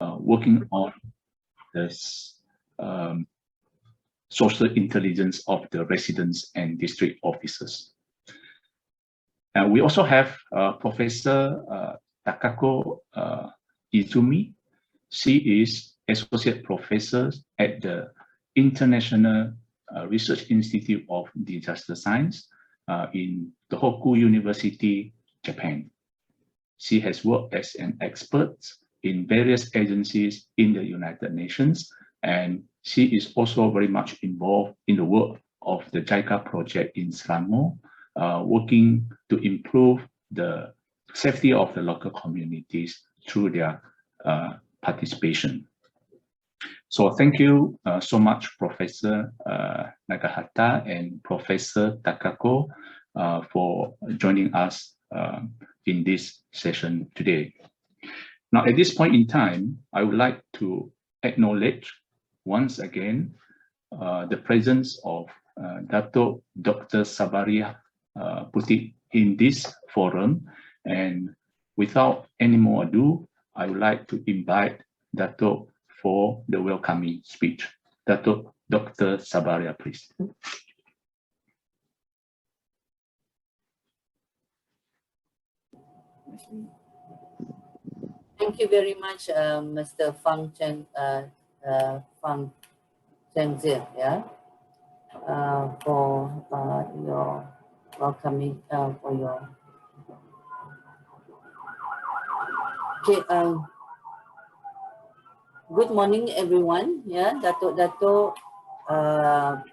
working on this social intelligence of the residents and district officers. And we also have Professor Takako Izumi. She is Associate Professor at the International Research Institute of Disaster Science in Tohoku University, Japan. She has worked as an expert in various agencies in the United Nations, and she is also very much involved in the work of the JICA project in Selangor, working to improve the safety of the local communities through their participation. So thank you so much, Professor Nagahata and Professor Takako, for joining us in this session today. Now, at this point in time, I would like to acknowledge once again the presence of Dato' Dr. Sabaria Putih in this forum. And without any more ado, I would like to invite Dato' for the welcoming speech. Dato' Dr. Sabaria, please. Thank you very much, Mr. Fang Chengzir, for your welcoming, for your. Okay, good morning, everyone. Dato',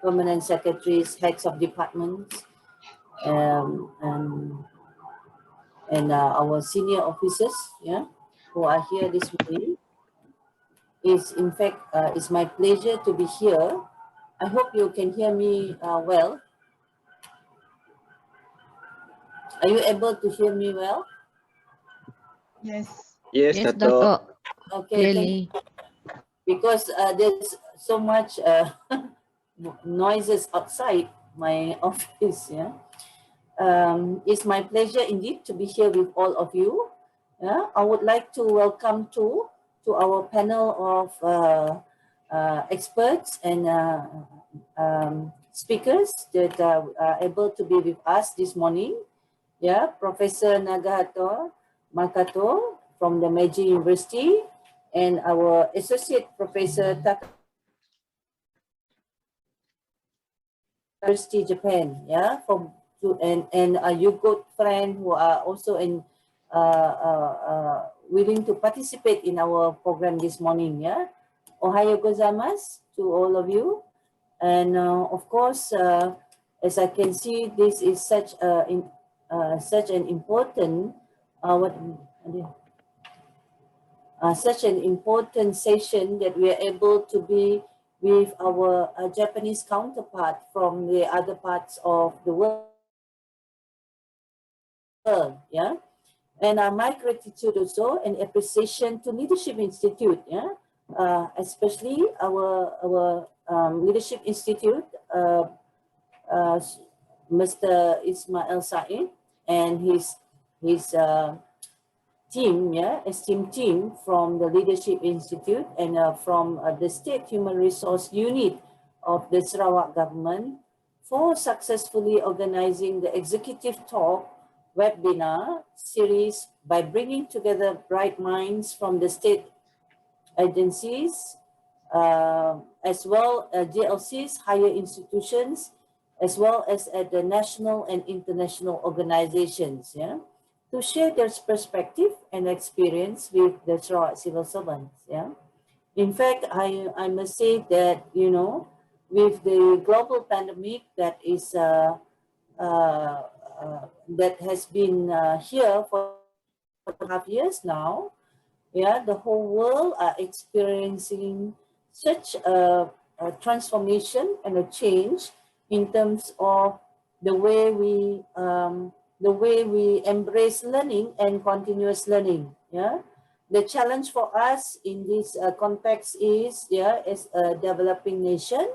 permanent secretaries, heads of departments, and our senior officers, who are here this morning. It's my pleasure to be here. I hope you can hear me well. Are you able to hear me well? Yes. Yes, Dato'. Okay, thank you. Because there's so much noises outside my office. It's my pleasure indeed to be here with all of you. I would like to welcome to our panel of experts and speakers that are able to be with us this morning. Professor Nagahata Makato from the Meiji University, and our Associate Professor Takako University, Japan, and your good friend who are also willing to participate in our program this morning. Ohayo gozaimasu to all of you. And of course, as I can see, this is such an important session that we are able to be with our Japanese counterpart from the other parts of the world. And my gratitude also and appreciation to Leadership Institute, especially our Leadership Institute, Mr. Ismail Said and his team, esteemed team from the Leadership Institute and from the State Human Resource Unit of the Sarawak government for successfully organizing the Executive Talk webinar series by bringing together bright minds from the state agencies, as well as GLCs, higher institutions, as well as at the national and international organizations, to share their perspective and experience with the Sarawak civil servants. In fact, I must say that, with the global pandemic that is that has been here for 2.5 years now, the whole world are experiencing such a transformation and a change in terms of the way we embrace learning and continuous learning. The challenge for us in this context is, as a developing nation,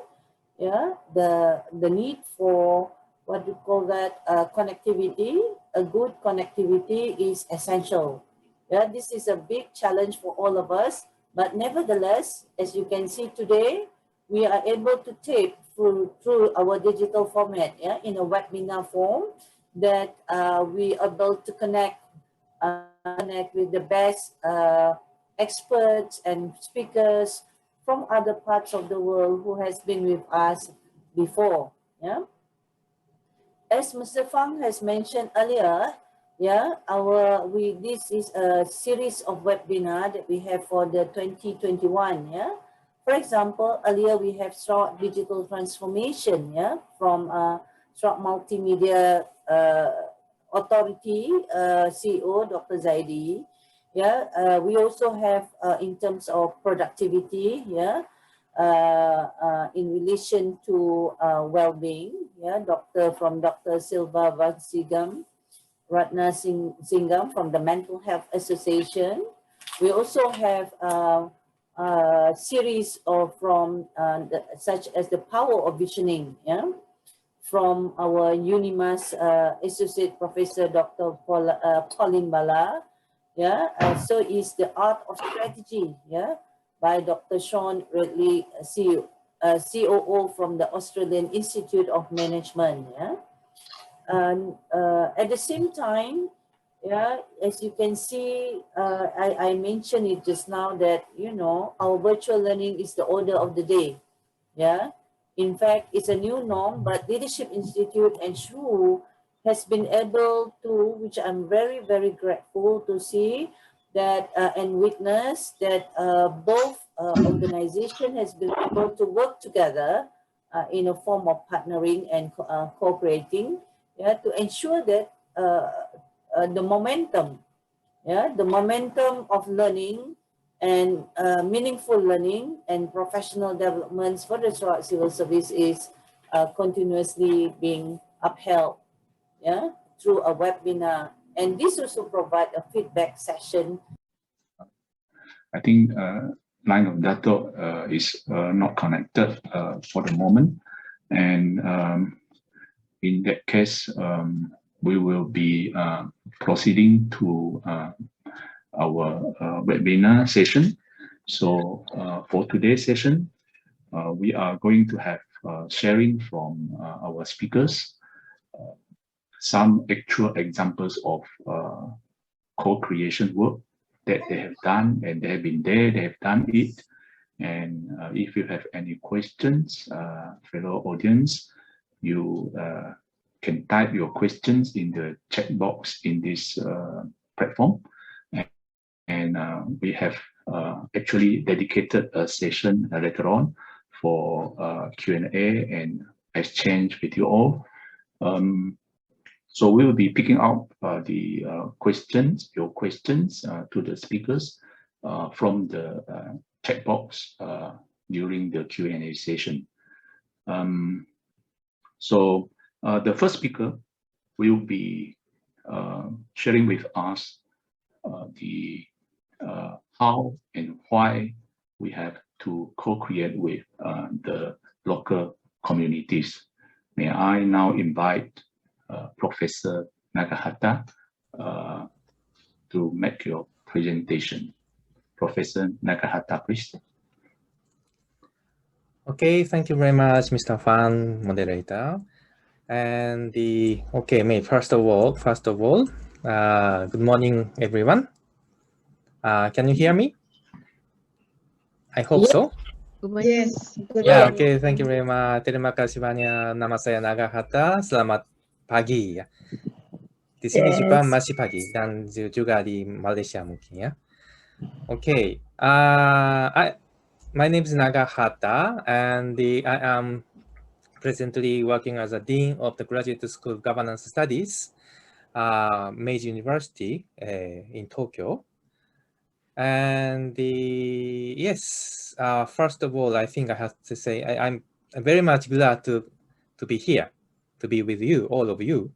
the need for what we call that connectivity. A good connectivity is essential. This is a big challenge for all of us, But nevertheless, as you can see today, we are able to tape through our digital format, yeah, in a webinar form, that we are able to connect with the best experts and speakers from other parts of the world who has been with us before. Yeah. As Mr. Fang has mentioned earlier, yeah, this is a series of webinar that we have for the 2021. Yeah. For example, earlier we have Sarawak Digital Transformation, yeah, from Sarawak Multimedia Authority CEO Dr. Zaidi. Yeah, we also have in terms of productivity, yeah, in relation to well-being, yeah, Dr. Silva Vansigam, Ratna Singham from the Mental Health Association. We also have a series of such as the power of visioning, yeah, from our UNIMAS Associate Professor Dr. Pauline Bala. Yeah, so is the art of strategy, yeah, by Dr. Sean Redley, COO from the Australian Institute of Management. Yeah, and at the same time, yeah, as you can see, I mentioned it just now that, you know, our virtual learning is the order of the day. Yeah, in fact, it's a new norm, but Leadership Institute and SHRU has been able to, which I'm very, very grateful to see that and witness that both organization has been able to work together in a form of partnering and cooperating, yeah, to ensure that the momentum, yeah, the momentum of learning and meaningful learning and professional developments for the Sarawak Civil Service is continuously being upheld, yeah, through a webinar. And this also provide a feedback session. I think line of Dato is not connected for the moment. And in that case, we will be proceeding to our webinar session. So for today's session, we are going to have sharing from our speakers, some actual examples of co-creation work that they have done, and they have been there, they have done it. And if you have any questions, fellow audience, you can type your questions in the chat box in this platform. And we have actually dedicated a session later on for Q&A and exchange with you all. So we will be picking up your questions to the speakers from the chat box during the Q&A session. So the first speaker will be sharing with us the how and why we have to co-create with the local communities. May I now invite Professor Nagahata to make your presentation. Professor Nagahata, please. Okay, thank you very much, Mr. Fan, moderator. And first of all, good morning, everyone. Can you hear me? I hope so. Yes. Yeah, okay, thank you very much. Terima kasih banyak. Nama saya Nagahata. Selamat pagi ya. Di sini juga masih pagi dan juga di Malaysia mungkin ya. Okay. My name is Nagahata, and I am presently working as a Dean of the Graduate School of Governance Studies, Meiji University in Tokyo. And yes, first of all, I think I have to say I'm very much glad to be here, to be with you, all of you.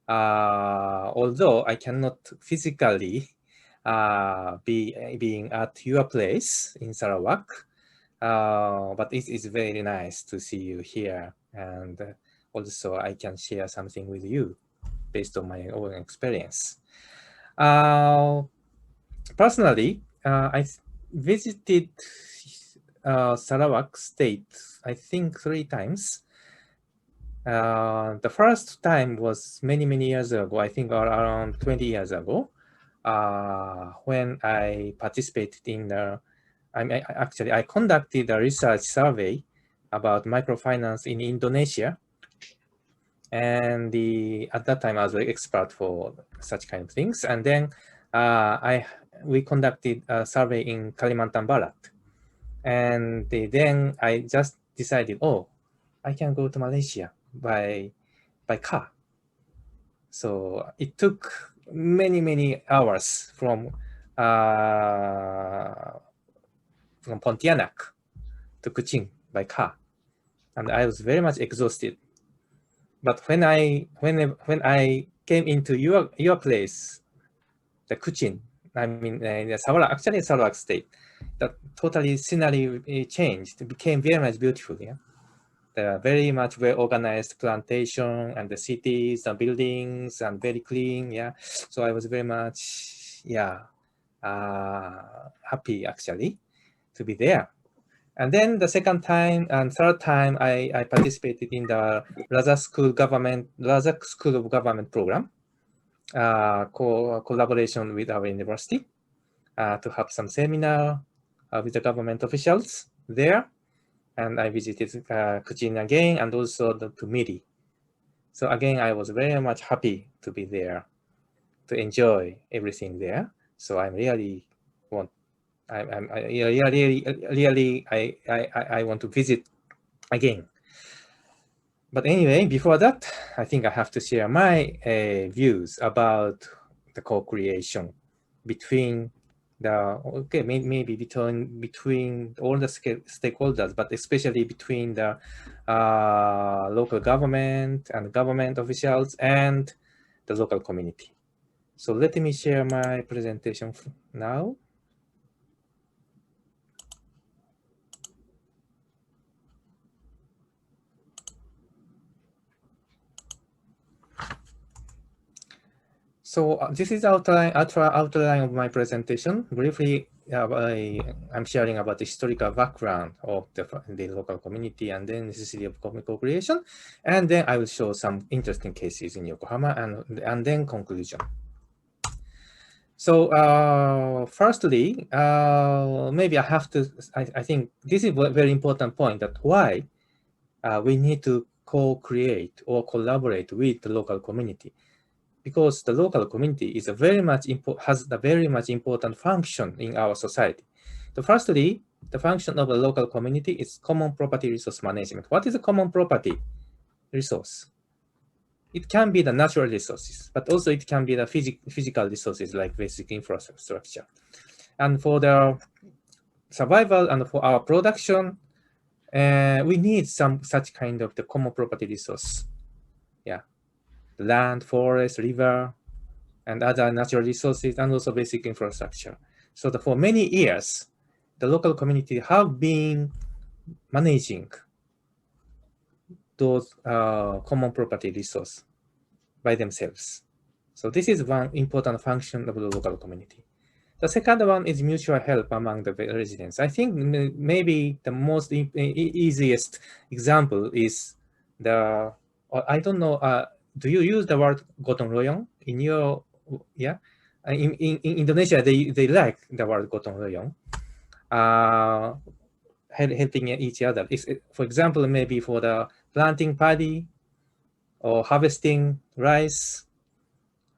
Although I cannot physically being at your place in Sarawak, but it is very nice to see you here, and also I can share something with you based on my own experience. Personally, visited Sarawak State, I think 3 times. The first time was many years ago, I think around 20 years ago, when I participated in the, I conducted a research survey about microfinance in Indonesia. And at that time, I was very expert for such kind of things. And then we conducted a survey in Kalimantan Barat. And then I just decided, oh, I can go to Malaysia by car. So it took many hours from Pontianak to Kuching by car, and I was very much exhausted. But when I came into your place, the Kuching, I mean Sarawak State, that totally scenery changed. It became very much beautiful. Yeah. There are very much well-organized plantation and the cities and buildings and very clean. Yeah, so I was very much happy actually to be there. And then the second time and third time, I participated in the Razak School of Government program, collaboration with our university to have some seminar with the government officials there. And I visited Kuching again and also to Miri. So again, I was very much happy to be there, to enjoy everything there. So I really want, I want to visit again. But anyway, before that, I think I have to share my views about the co-creation between maybe between all the stakeholders, but especially between the local government and government officials and the local community. So let me share my presentation now. So this is outline of my presentation. Briefly, I'm sharing about the historical background of the local community and then necessity of co-creation. And then I will show some interesting cases in Yokohama and then conclusion. So firstly, maybe I have to, I think this is a very important point, that why we need to co-create or collaborate with the local community. Because the local community is has a very much important function in our society. So firstly, the function of the local community is common property resource management. What is a common property resource? It can be the natural resources, but also it can be the physical resources like basic infrastructure. And for the survival and for our production, we need some such kind of the common property resource. Yeah. Land, forest, river, and other natural resources, and also basic infrastructure. So for many years, the local community have been managing those common property resource by themselves. So this is one important function of the local community. The second one is mutual help among the residents. I think maybe the most easiest example is I don't know, do you use the word gotong royong in your, yeah? In Indonesia, they like the word gotong royong, helping each other. For example, maybe for the planting paddy or harvesting rice,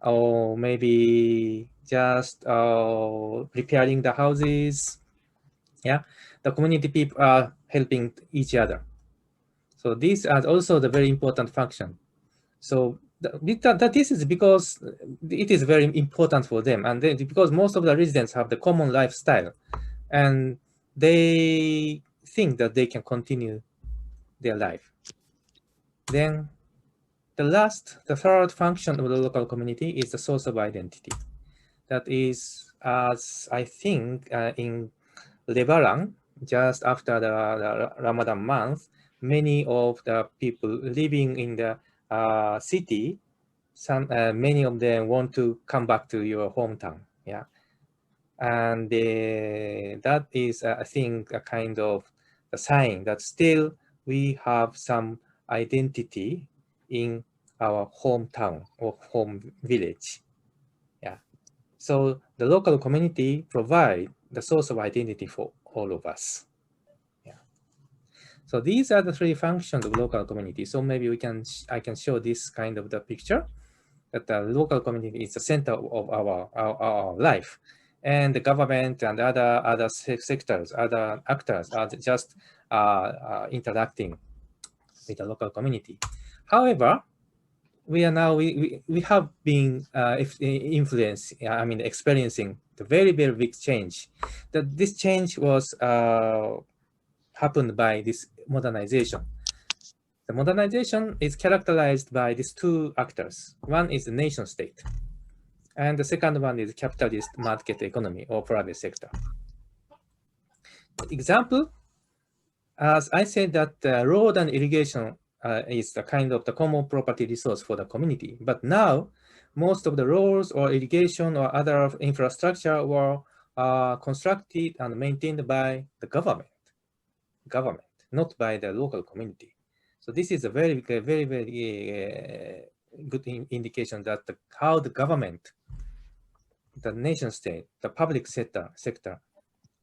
or maybe just repairing the houses. Yeah, the community people are helping each other. So these are also the very important function. So this is because it is very important for them, and because most of the residents have the common lifestyle, and they think that they can continue their life. Then the third function of the local community is the source of identity. That is, as I think in Lebaran, just after the Ramadan month, many of the people living in the city, many of them want to come back to your hometown. Yeah, And that is, I think, a kind of a sign that still we have some identity in our hometown or home village. Yeah. So the local community provide the source of identity for all of us. Yeah. So these are the three functions of local community. So maybe I can show this kind of the picture, that the local community is the center of our life. And the government and other sectors, other actors are just interacting with the local community. However, we have been experiencing the very, very big change. That this change was happened by this modernization. The modernization is characterized by these two actors. One is the nation state, and the second one is capitalist market economy or private sector. Example, as I said, that road and irrigation is the kind of the common property resource for the community. But now, most of the roads or irrigation or other infrastructure were constructed and maintained by the government, not by the local community. So this is a very, very, very good indication that how the government, the nation state, the public sector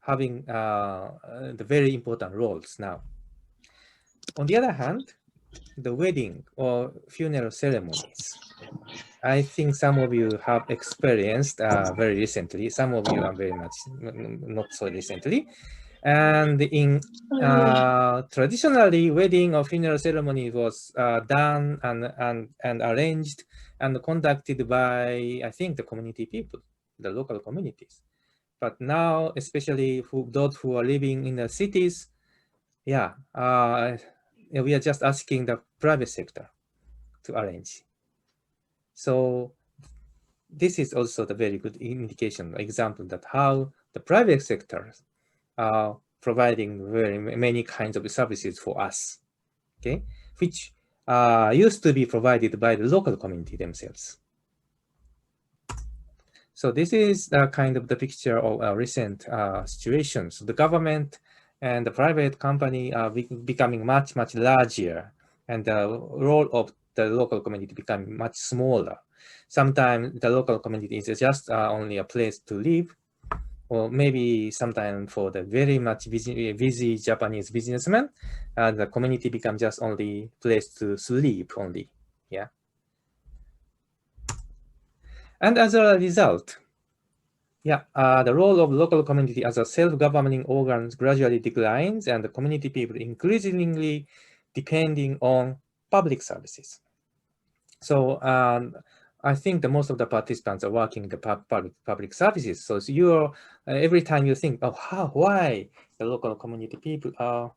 having the very important roles now. On the other hand, the wedding or funeral ceremonies, I think some of you have experienced very recently. Some of you are very much not so recently. And in traditionally, wedding or funeral ceremony was done and arranged and conducted by, I think, the community people, the local communities. But now, especially those who are living in the cities, yeah, we are just asking the private sector to arrange. So this is also the very good indication, example that how the private sector are providing very many kinds of services for us, okay, which used to be provided by the local community themselves. So this is the kind of the picture of recent situations. The government and the private company are becoming much, much larger, and the role of the local community becoming much smaller. Sometimes the local community is just only a place to live, or maybe sometimes for the very much busy Japanese businessmen, the community becomes just only place to sleep only. Yeah. And as a result, yeah, the role of local community as a self-governing organs gradually declines, and the community people increasingly depending on public services. So I think the most of the participants are working in the public services. So you're every time you think, oh, why the local community people are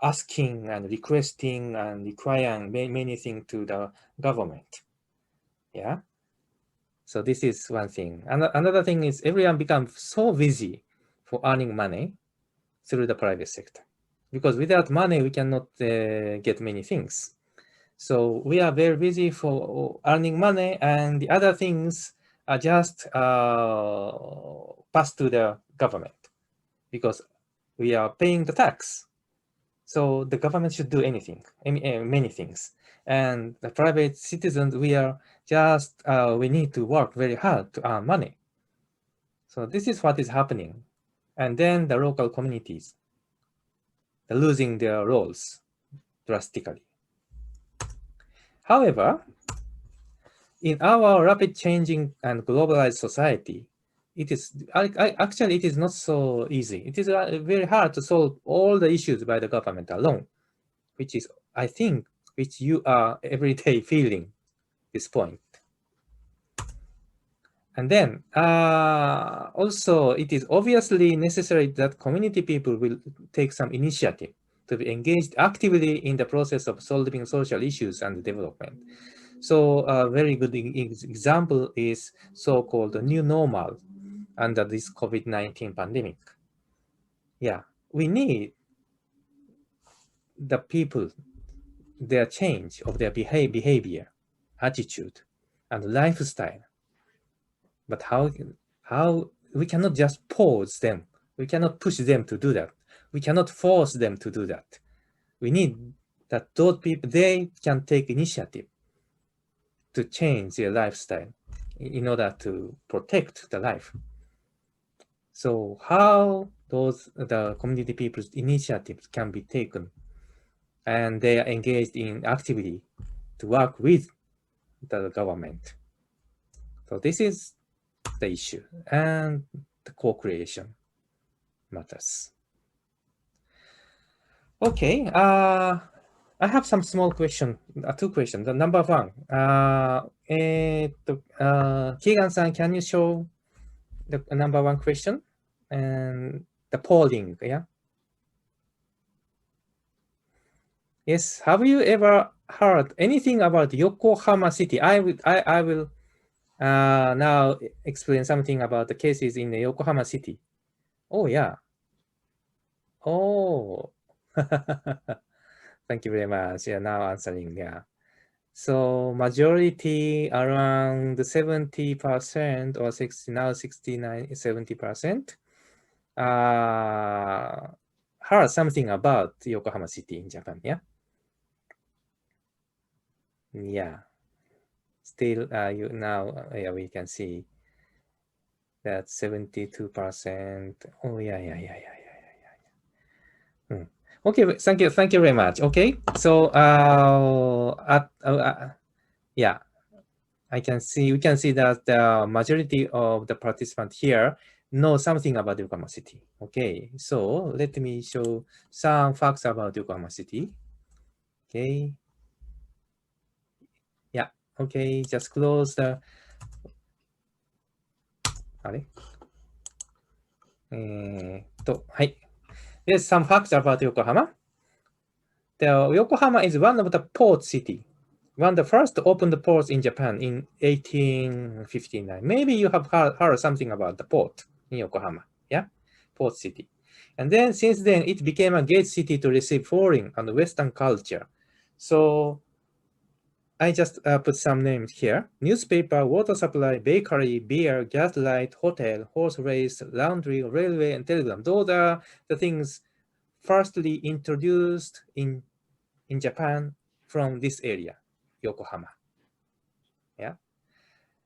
asking and requesting and requiring many things to the government. Yeah. So this is one thing. And another thing is everyone becomes so busy for earning money through the private sector, because without money we cannot get many things. So we are very busy for earning money, and the other things are just passed to the government because we are paying the tax. So the government should do anything, many things. And the private citizens, we are just, we need to work very hard to earn money. So this is what is happening. And then the local communities are losing their roles drastically. However, in our rapid changing and globalized society, it is actually it is not so easy. It is very hard to solve all the issues by the government alone, which is, I think, which you are every day feeling this point. And then also it is obviously necessary that community people will take some initiative to be engaged actively in the process of solving social issues and development. So a very good example is so-called new normal under this COVID-19 pandemic. Yeah, we need the people, their change of their behavior, attitude, and lifestyle. But how we cannot just pause them. We cannot push them to do that. We cannot force them to do that. We need that those people, they can take initiative to change their lifestyle in order to protect the life. So how the community people's initiatives can be taken, and they are engaged in activity to work with the government. So this is the issue, and the co-creation matters. Okay, I have some small question, 2 questions. The number 1, Keegan-san, can you show the number 1 question and the polling? Yeah. Yes. Have you ever heard anything about Yokohama City? I will now explain something about the cases in the Yokohama City. Oh yeah. Oh. Thank you very much. Yeah, now answering. Yeah. So majority around 70% or 60, now 69, 70%. Heard something about Yokohama City in Japan. Yeah. Yeah. Still, you now, yeah, we can see that 72%. Oh yeah. Okay, thank you very much. Okay, so yeah, we can see that the majority of the participants here know something about Yokohama City. Okay, so let me show some facts about Yokohama City. Okay, yeah, okay, just close the. There's some facts about Yokohama. The Yokohama is one of the port city, one of the first opened ports in Japan in 1859. Maybe you have heard something about the port in Yokohama, yeah, port city. And then since then, it became a gate city to receive foreign and Western culture. So I just put some names here: newspaper, water supply, bakery, beer, gas light, hotel, horse race, laundry, railway, and telegram. Those are the things firstly introduced in Japan from this area, Yokohama. Yeah,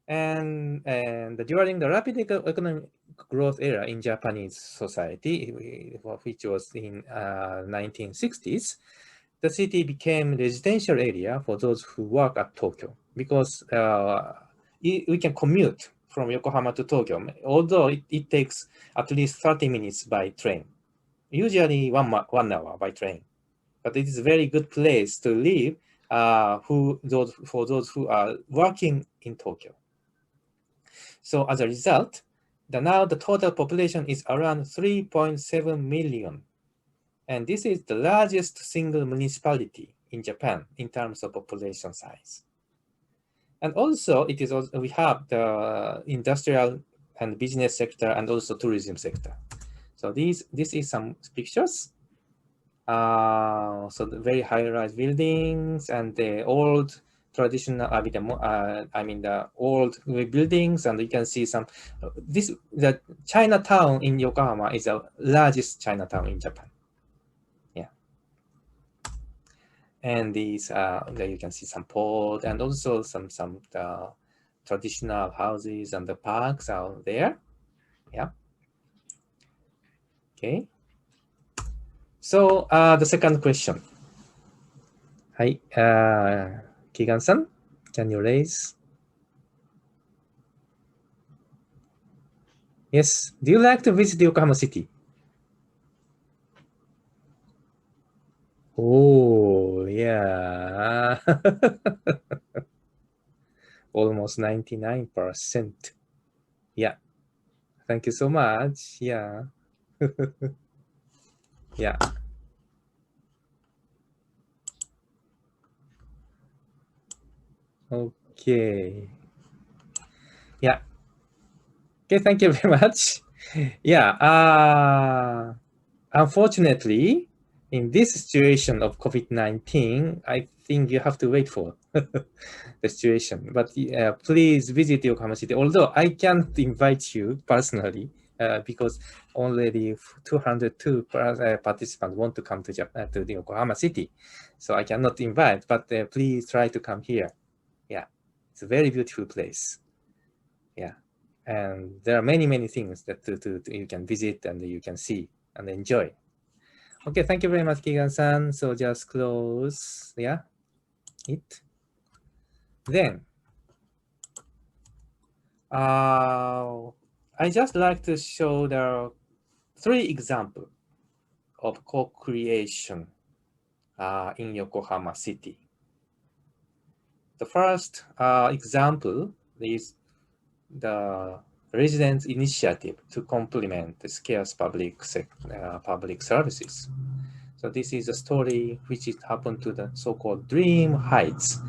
and during the rapid economic growth era in Japanese society, which was in 1960s, the city became residential area for those who work at Tokyo, because we can commute from Yokohama to Tokyo, although it takes at least 30 minutes by train, usually 1 hour by train. But it is a very good place to live for those who are working in Tokyo. So as a result, now the total population is around 3.7 million. And this is the largest single municipality in Japan in terms of population size. And also, we have the industrial and business sector and also tourism sector. So this is some pictures. So the very high-rise buildings and the old traditional, the old buildings, and you can see some. The Chinatown in Yokohama is the largest Chinatown in Japan. Yeah, and these there you can see some port and also some traditional houses and the parks out there. Yeah. Okay. So the second question. Hi, Keegan-san, can you raise? Yes. Do you like to visit Yokohama City? Oh, yeah. Almost 99%. Yeah. Thank you so much. Yeah. Yeah. Okay. Yeah. Okay, thank you very much. Yeah. Unfortunately, in this situation of COVID-19, I think you have to wait for the situation. But please visit Yokohama City. Although I can't invite you personally because already 202 participants want to come to Japan, to the Yokohama City, so I cannot invite. But please try to come here. Yeah, it's a very beautiful place. Yeah, and there are many things that you can visit and you can see and enjoy. Okay, thank you very much, Keegan-san. So just close, yeah, it. Then, I just like to show the 3 examples of co-creation in Yokohama City. The first example is the residents' initiative to complement the scarce public services. So this is a story which happened to the so-called Dream Heights.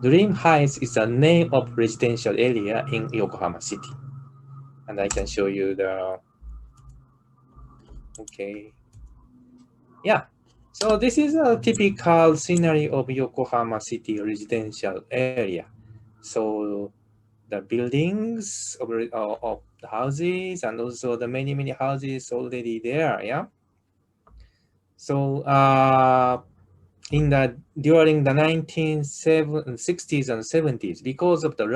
Dream Heights is the name of residential area in Yokohama City. And I can show you the, okay. Yeah, so this is a typical scenery of Yokohama City residential area. So the buildings of the houses and also the many houses already there, yeah. So during the 1960s and 70s, because of the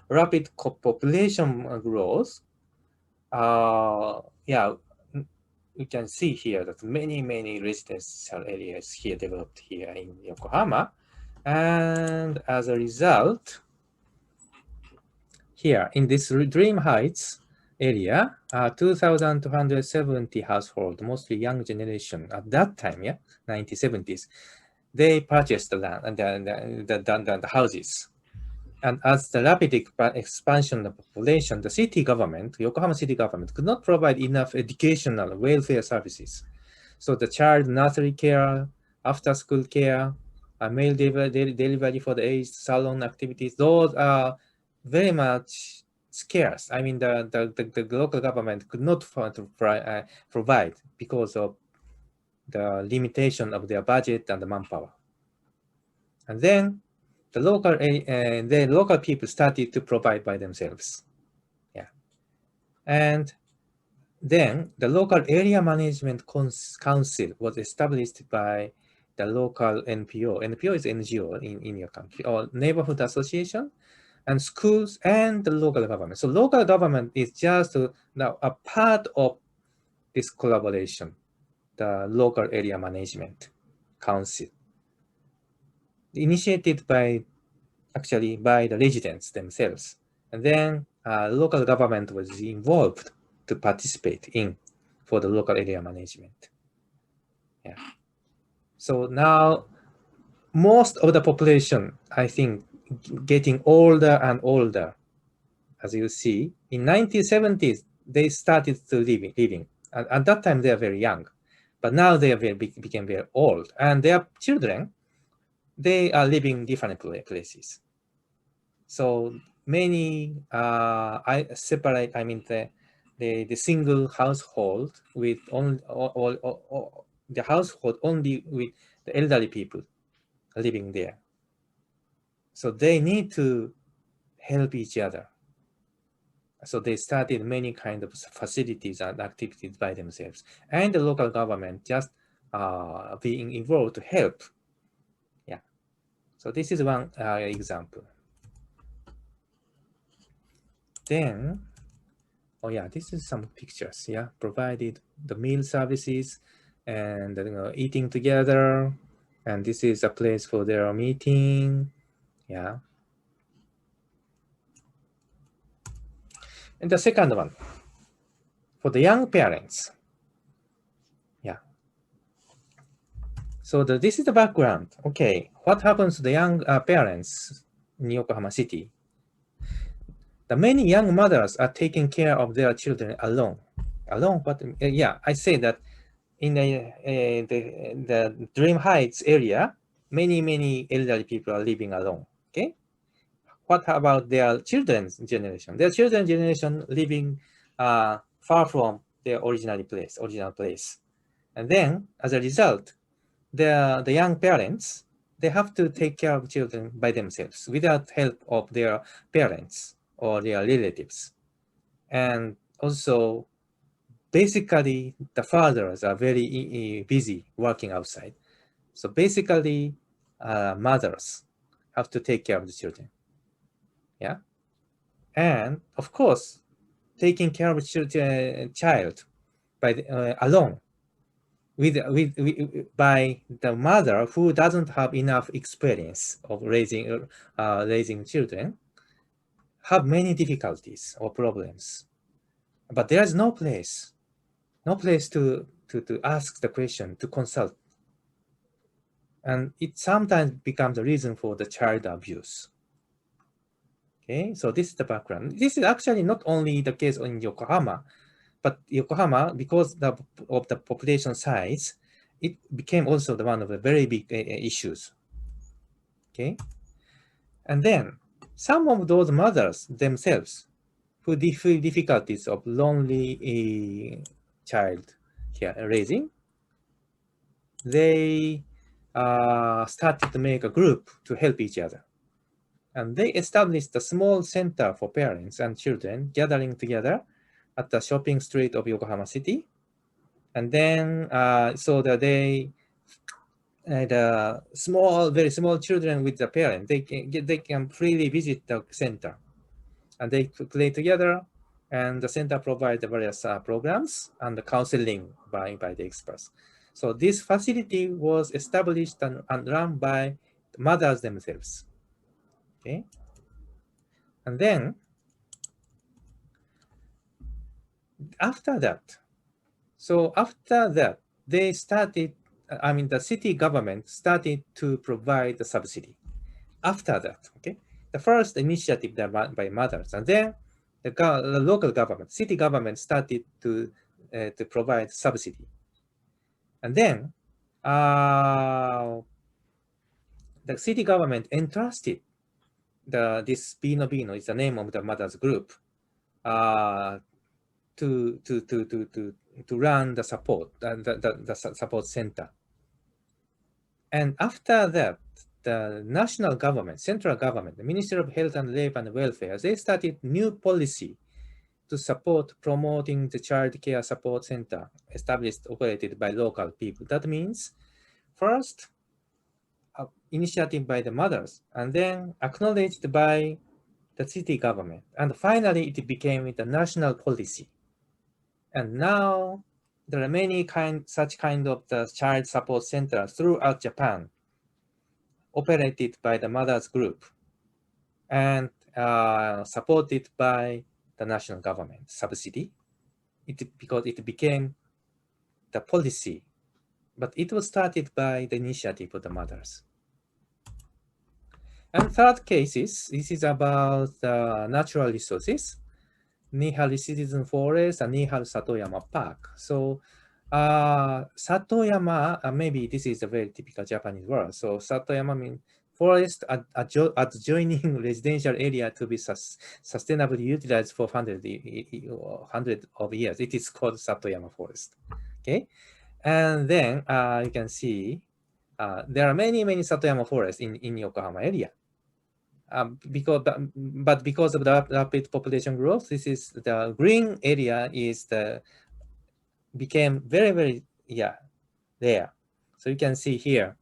rapid population growth, yeah, you can see here that many residential areas here developed here in Yokohama. And as a result, here in this Dream Heights area, 2,270 households, mostly young generation at that time, yeah, 1970s, they purchased the land and the houses. And as the rapid expansion of population, the city government, Yokohama City government, could not provide enough educational welfare services. So the child nursery care, after-school care, meal delivery for the aged, salon activities, those are very much scarce. I mean, the local government could not provide because of the limitation of their budget and the manpower. And then the local people started to provide by themselves. Yeah. And then the local area management council was established by the local NPO. NPO is NGO in your country, or neighborhood association, and schools and the local government. So local government is just now a part of this collaboration, the local area management council, initiated by the residents themselves. And then local government was involved to participate for the local area management. Yeah. So now most of the population, I think, getting older and older. As you see, in 1970s, they started to living. And at that time, they are very young. But now they became very old. And their children, they are living in different places. So many the single household with only the household only with the elderly people living there. So they need to help each other. So they started many kind of facilities and activities by themselves, and the local government just being involved to help. Yeah. So this is one example. Then, oh yeah, this is some pictures. Yeah, provided the meal services and eating together, and this is a place for their meeting. Yeah. And the second one, for the young parents. Yeah. So this is the background. Okay, what happens to the young parents in Yokohama City? The many young mothers are taking care of their children alone. But yeah, I say that in the Dream Heights area, many elderly people are living alone. Okay. What about their children's generation? Their children's generation living far from their original place. And then, as a result, the young parents they have to take care of children by themselves without help of their parents or their relatives. And also, basically, the fathers are very busy working outside. So basically, mothers have to take care of the children. Yeah. And of course, taking care of a child by alone by the mother who doesn't have enough experience of raising children have many difficulties or problems. But there is no place to ask the question, to consult. And it sometimes becomes a reason for the child abuse. Okay, so this is the background. This is actually not only the case in Yokohama, but Yokohama, because of the population size, it became also one of the very big issues. Okay, and then some of those mothers themselves who feel difficulties of lonely child raising, they started to make a group to help each other. And they established a small center for parents and children gathering together at the shopping street of Yokohama City. And then, so that the very small children with the parent, they can freely visit the center. And they play together, and the center provides various programs and the counseling by the experts. So this facility was established and run by the mothers themselves. Okay, and then after that, they started. The city government started to provide the subsidy. After that, okay, the first initiative by mothers, and then the local government, city government started to provide subsidy, and then the city government entrusted this Bino Bino is the name of the mothers group to run the support the support center. And after that, the national government, central government, the Ministry of Health and Labor and Welfare, they started new policy to support promoting the child care support center established, operated by local people. That means first, initiative by the mothers, and then acknowledged by the city government. And finally, it became the national policy. And now there are many such kind of the child support centers throughout Japan, operated by the mothers group and supported by the national government subsidy. Because it became the policy, but it was started by the initiative of the mothers. And third cases, this is about natural resources. Nihari Citizen Forest and Nihari Satoyama Park. So Satoyama, maybe this is a very typical Japanese word. So Satoyama means forest adjoining residential area to be sustainably utilized for hundreds of years. It is called Satoyama Forest. Okay, and then you can see there are many Satoyama forests in Yokohama area. Because of the rapid population growth, this is the green area became very rare. So you can see here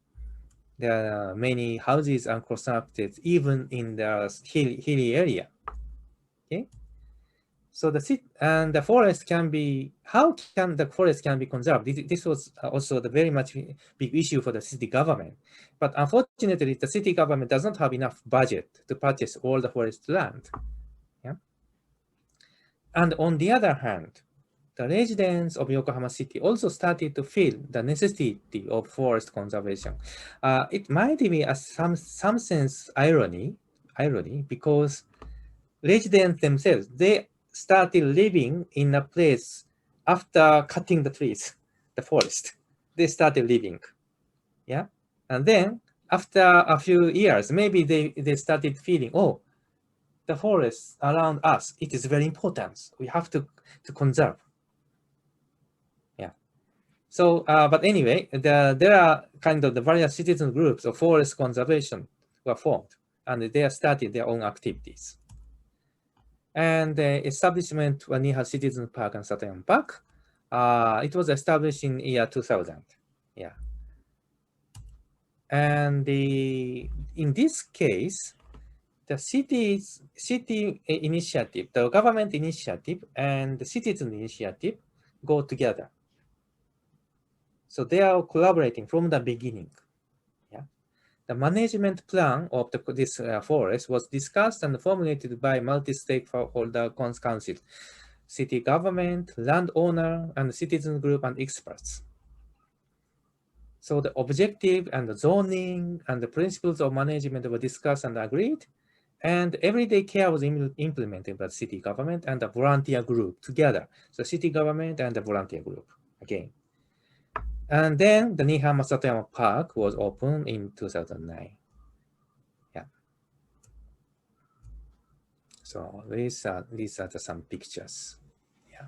there are many houses are constructed even in the hilly area. Okay, so the forest can be, how can the forest can be conserved? This was also the very much big issue for the city government. But unfortunately, the city government does not have enough budget to purchase all the forest land. Yeah. And on the other hand, the residents of Yokohama City also started to feel the necessity of forest conservation. It might be some sense irony, because residents themselves, they started living in a place after cutting the trees, the forest. They started living, yeah. And then after a few years, maybe they started feeling, oh, the forest around us, it is very important. We have to conserve. Yeah. So, but anyway, there are kind of the various citizen groups of forest conservation were formed, and they started their own activities. And the establishment of Nihal Citizen Park and Satayama Park, it was established in year 2000. Yeah. And in this case, the city initiative, the government initiative and the citizen initiative go together. So they are collaborating from the beginning. Yeah. The management plan of this forest was discussed and formulated by multi-stakeholder council, city government, landowner, and citizen group and experts. So the objective and the zoning and the principles of management were discussed and agreed, and everyday care was implemented by the city government and the volunteer group together. So city government and the volunteer group again. And then the Nihama Satayama Park was opened in 2009. Yeah. So these are some pictures. Yeah.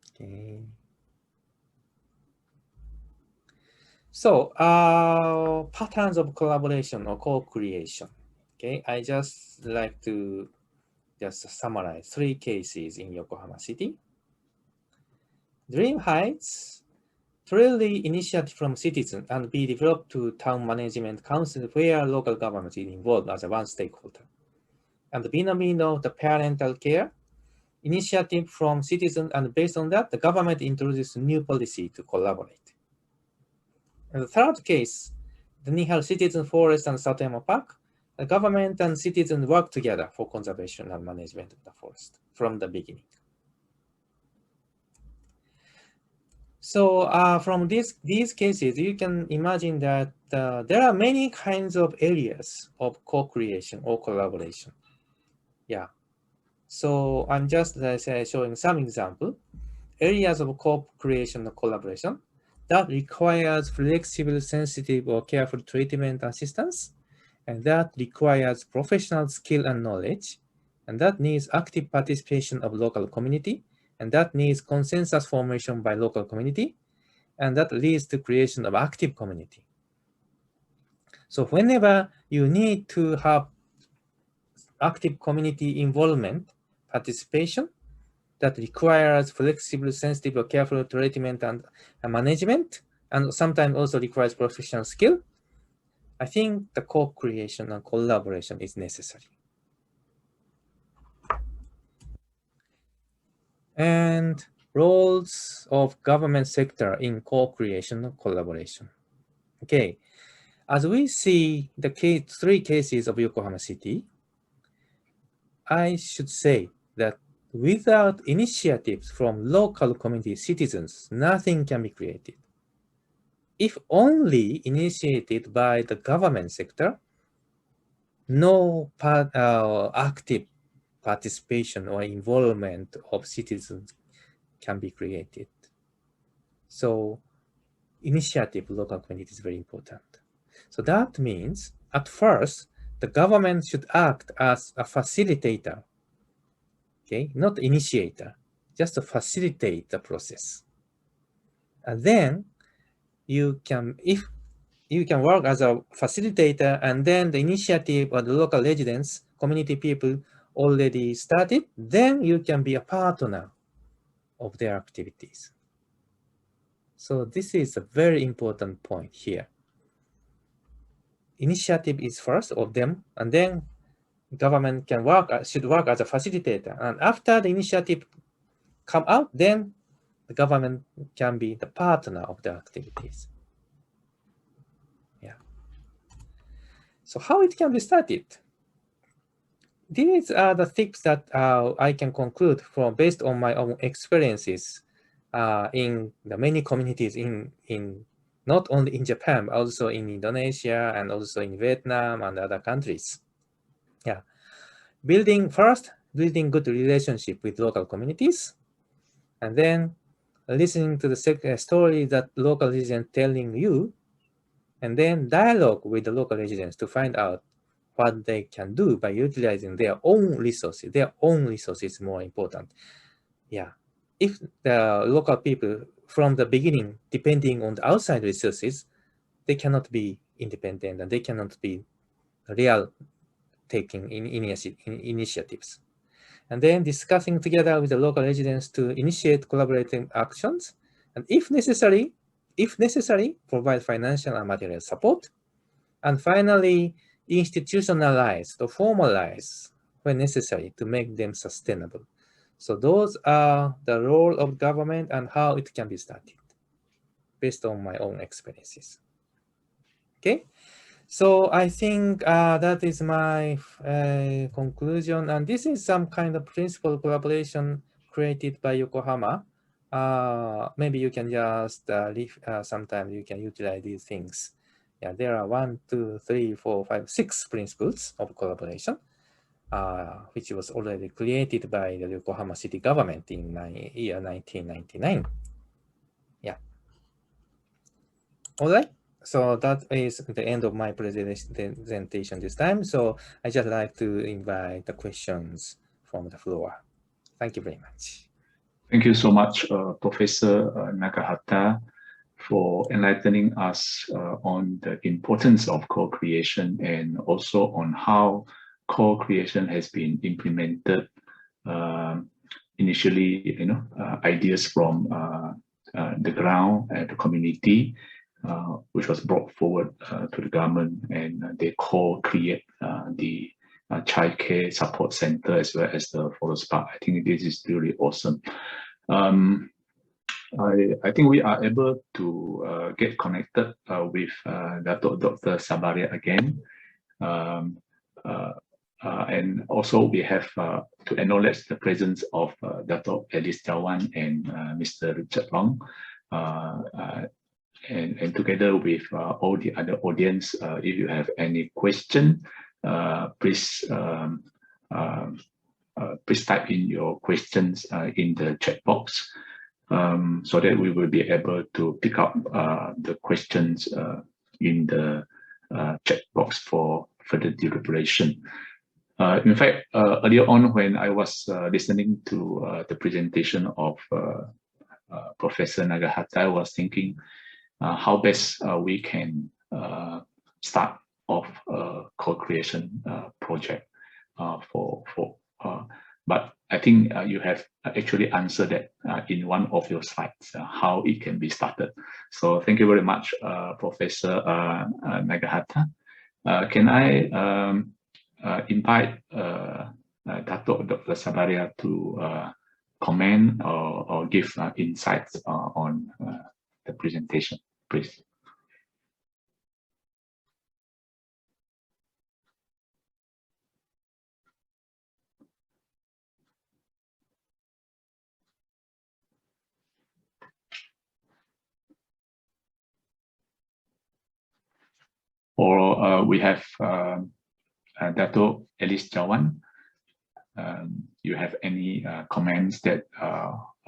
Okay. So patterns of collaboration or co-creation. Okay, I just like to just summarize 3 cases in Yokohama City. Dream Heights, truly initiative from citizens and be developed to town management council where local government is involved as a one stakeholder. And Binomino, the parental care, initiative from citizens, and based on that, the government introduced new policy to collaborate. And the third case, the Nihal Citizen Forest and Satayama Park, the government and citizens work together for conservation and management of the forest from the beginning. So from these cases, you can imagine that there are many kinds of areas of co-creation or collaboration. Yeah. So I'm just showing some example areas of co-creation or collaboration that requires flexible, sensitive, or careful treatment assistance, and that requires professional skill and knowledge, and that needs active participation of local community, and that needs consensus formation by local community, and that leads to creation of active community. So whenever you need to have active community involvement, participation, that requires flexible, sensitive, or careful treatment and management, and sometimes also requires professional skill, I think the co-creation and collaboration is necessary. And roles of government sector in co-creation and collaboration. Okay, as we see the 3 cases of Yokohama City, I should say that without initiatives from local community citizens, nothing can be created. If only initiated by the government sector, no active participation or involvement of citizens can be created. So initiative of local community is very important. So that means at first, the government should act as a facilitator, okay, not initiator, just to facilitate the process. And then you can work as a facilitator, and then the initiative of the local residents, community people already started, then you can be a partner of their activities. So this is a very important point here. Initiative is first of them, and then government should work as a facilitator. And after the initiative come out, then the government can be the partner of the activities. Yeah. So how it can be started? These are the things that I can conclude from based on my own experiences in the many communities in not only in Japan, but also in Indonesia and also in Vietnam and other countries. Yeah. Building good relationship with local communities, and then listening to the story that local residents telling you, and then dialogue with the local residents to find out what they can do by utilizing their own resources. Their own resources is more important. Yeah. if the local people from the beginning, depending on the outside resources, they cannot be independent and they cannot be real taking initiatives. And then discussing together with the local residents to initiate collaborative actions, and if necessary, provide financial and material support. And finally, institutionalize or formalize when necessary to make them sustainable. So those are the role of government and how it can be started based on my own experiences. Okay, so I think that is my conclusion. And this is some kind of principal collaboration created by Yokohama. Maybe you can just sometimes you can utilize these things. Yeah, there are 1, 2, 3, 4, 5, 6 principles of collaboration, which was already created by the Yokohama city government in year 1999. Yeah. All right. So that is the end of my presentation this time. So I just like to invite the questions from the floor. Thank you very much. Thank you so much, Professor Nakahata, for enlightening us on the importance of co-creation and also on how co-creation has been implemented. Initially, ideas from the ground and the community, which was brought forward to the government, and they co-create the childcare support center as well as the forest park. I think this is really awesome. I think we are able to get connected with Dr. Sabaria again. And also we have to acknowledge the presence of Dr. Alice Jawan and Mr. Richard Long. And together with all the other audience, if you have any question, please type in your questions in the chat box, so that we will be able to pick up the questions in the chat box for further deliberation. In fact, earlier on when I was listening to the presentation of Professor Nakahata, I was thinking how best we can start off a co-creation project but I think you have actually answered that in one of your slides, how it can be started. So thank you very much, Professor Nakahata. Can I invite Dr. Sabaria to comment or give insights on the presentation, please? Or we have Dato Alice Jawan. You have any comments that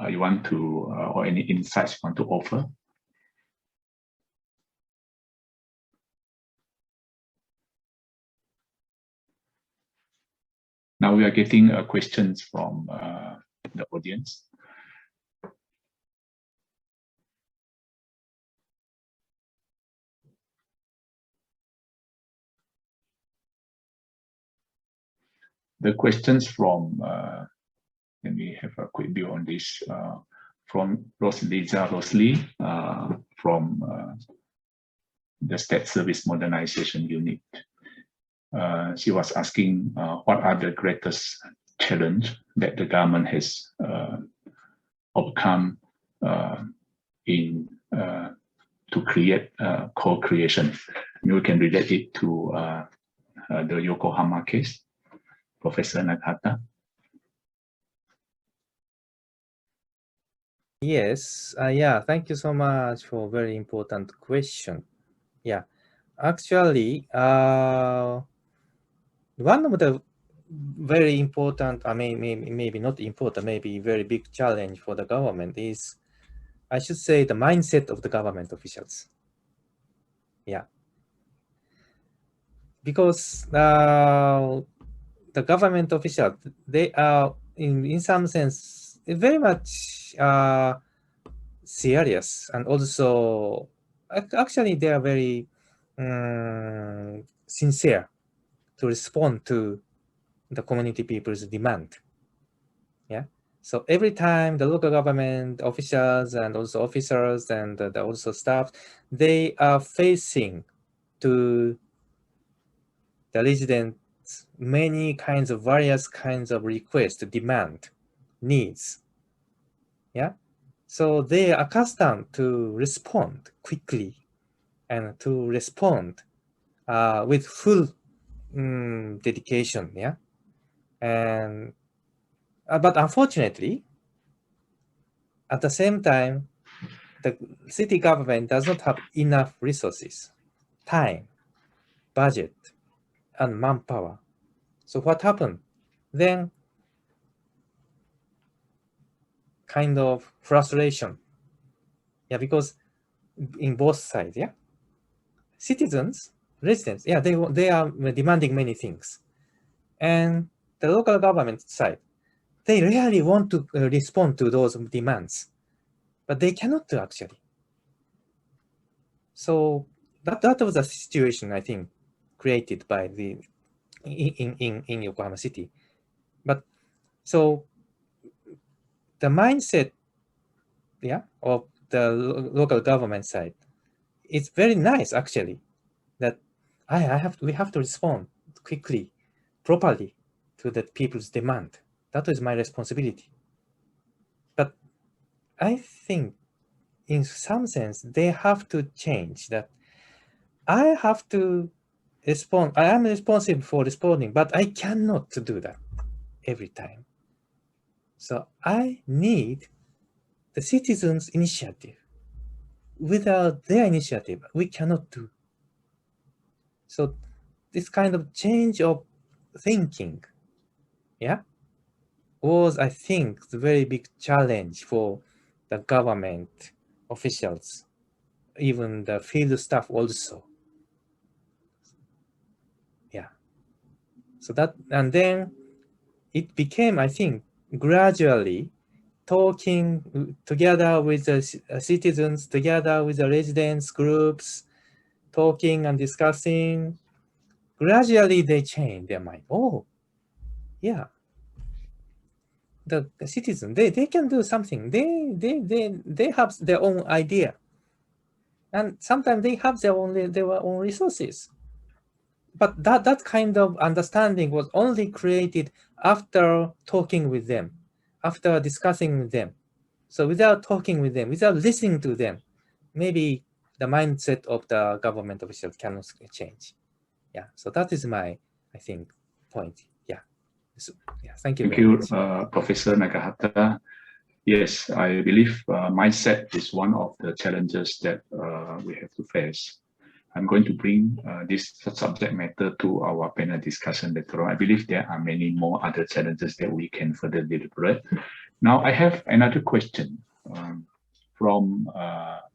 you want to, or any insights you want to offer? Now we are getting questions from the audience. The questions from, let me have a quick view on this, from Rosalie from the State Service Modernization Unit. She was asking what are the greatest challenge that the government has overcome to create co-creation. We can relate it to the Yokohama case. Professor Nakahata. Yes, yeah, thank you so much for a very important question. Yeah, actually, one of the very important, I mean, maybe not important, maybe very big challenge for the government is, I should say, the mindset of the government officials. Yeah, because the government officials, they are in some sense very much serious, and also actually they are very sincere to respond to the community people's demand. Yeah. So every time the local government officials and also officers and also staff, they are facing to the residents many kinds of various kinds of requests, demand, needs. Yeah. So they are accustomed to respond quickly and to respond with full dedication. Yeah. And but unfortunately, at the same time, the city government does not have enough resources, time, budget, and manpower. So what happened? Then kind of frustration. Yeah, because in both sides, yeah, citizens, residents, yeah, they are demanding many things, and the local government side, they really want to respond to those demands, but they cannot do actually. So that was a situation, I think, created by the in Yokohama City. But so the mindset, yeah, of the local government side, it's very nice actually, that we have to respond quickly, properly to the people's demand. That is my responsibility. But I think in some sense they have to change that. I have to respond. I am responsible for responding, but I cannot do that every time. So I need the citizens' initiative. Without their initiative, we cannot do. So this kind of change of thinking, yeah, was, I think, the very big challenge for the government officials, even the field staff also. Yeah. So that, and then it became, I think, gradually talking together with the citizens, together with the residents groups, talking and discussing. Gradually, they change their mind. Oh, yeah, the citizen, they can do something. They have their own idea, and sometimes they have their own resources. But that kind of understanding was only created after talking with them, after discussing with them. So without talking with them, without listening to them, maybe the mindset of the government officials cannot change. Yeah. So that is my, I think, point. Yeah. So, yeah. Thank you Thank very you, much. Professor Nagahata. Yes, I believe mindset is one of the challenges that we have to face. I'm going to bring this subject matter to our panel discussion later on. I believe there are many more other challenges that we can further deliberate. Now, I have another question from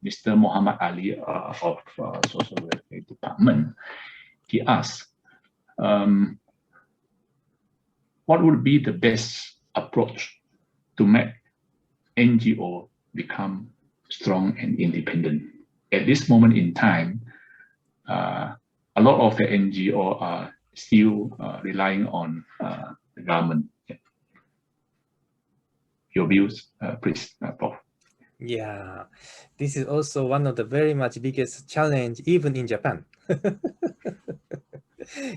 Mr. Muhammad Ali of Social Welfare Department. He asks, what would be the best approach to make NGO become strong and independent? At this moment in time, a lot of the NGO are still relying on the government. Your views, please, Prof. Yeah, this is also one of the very much biggest challenge even in Japan.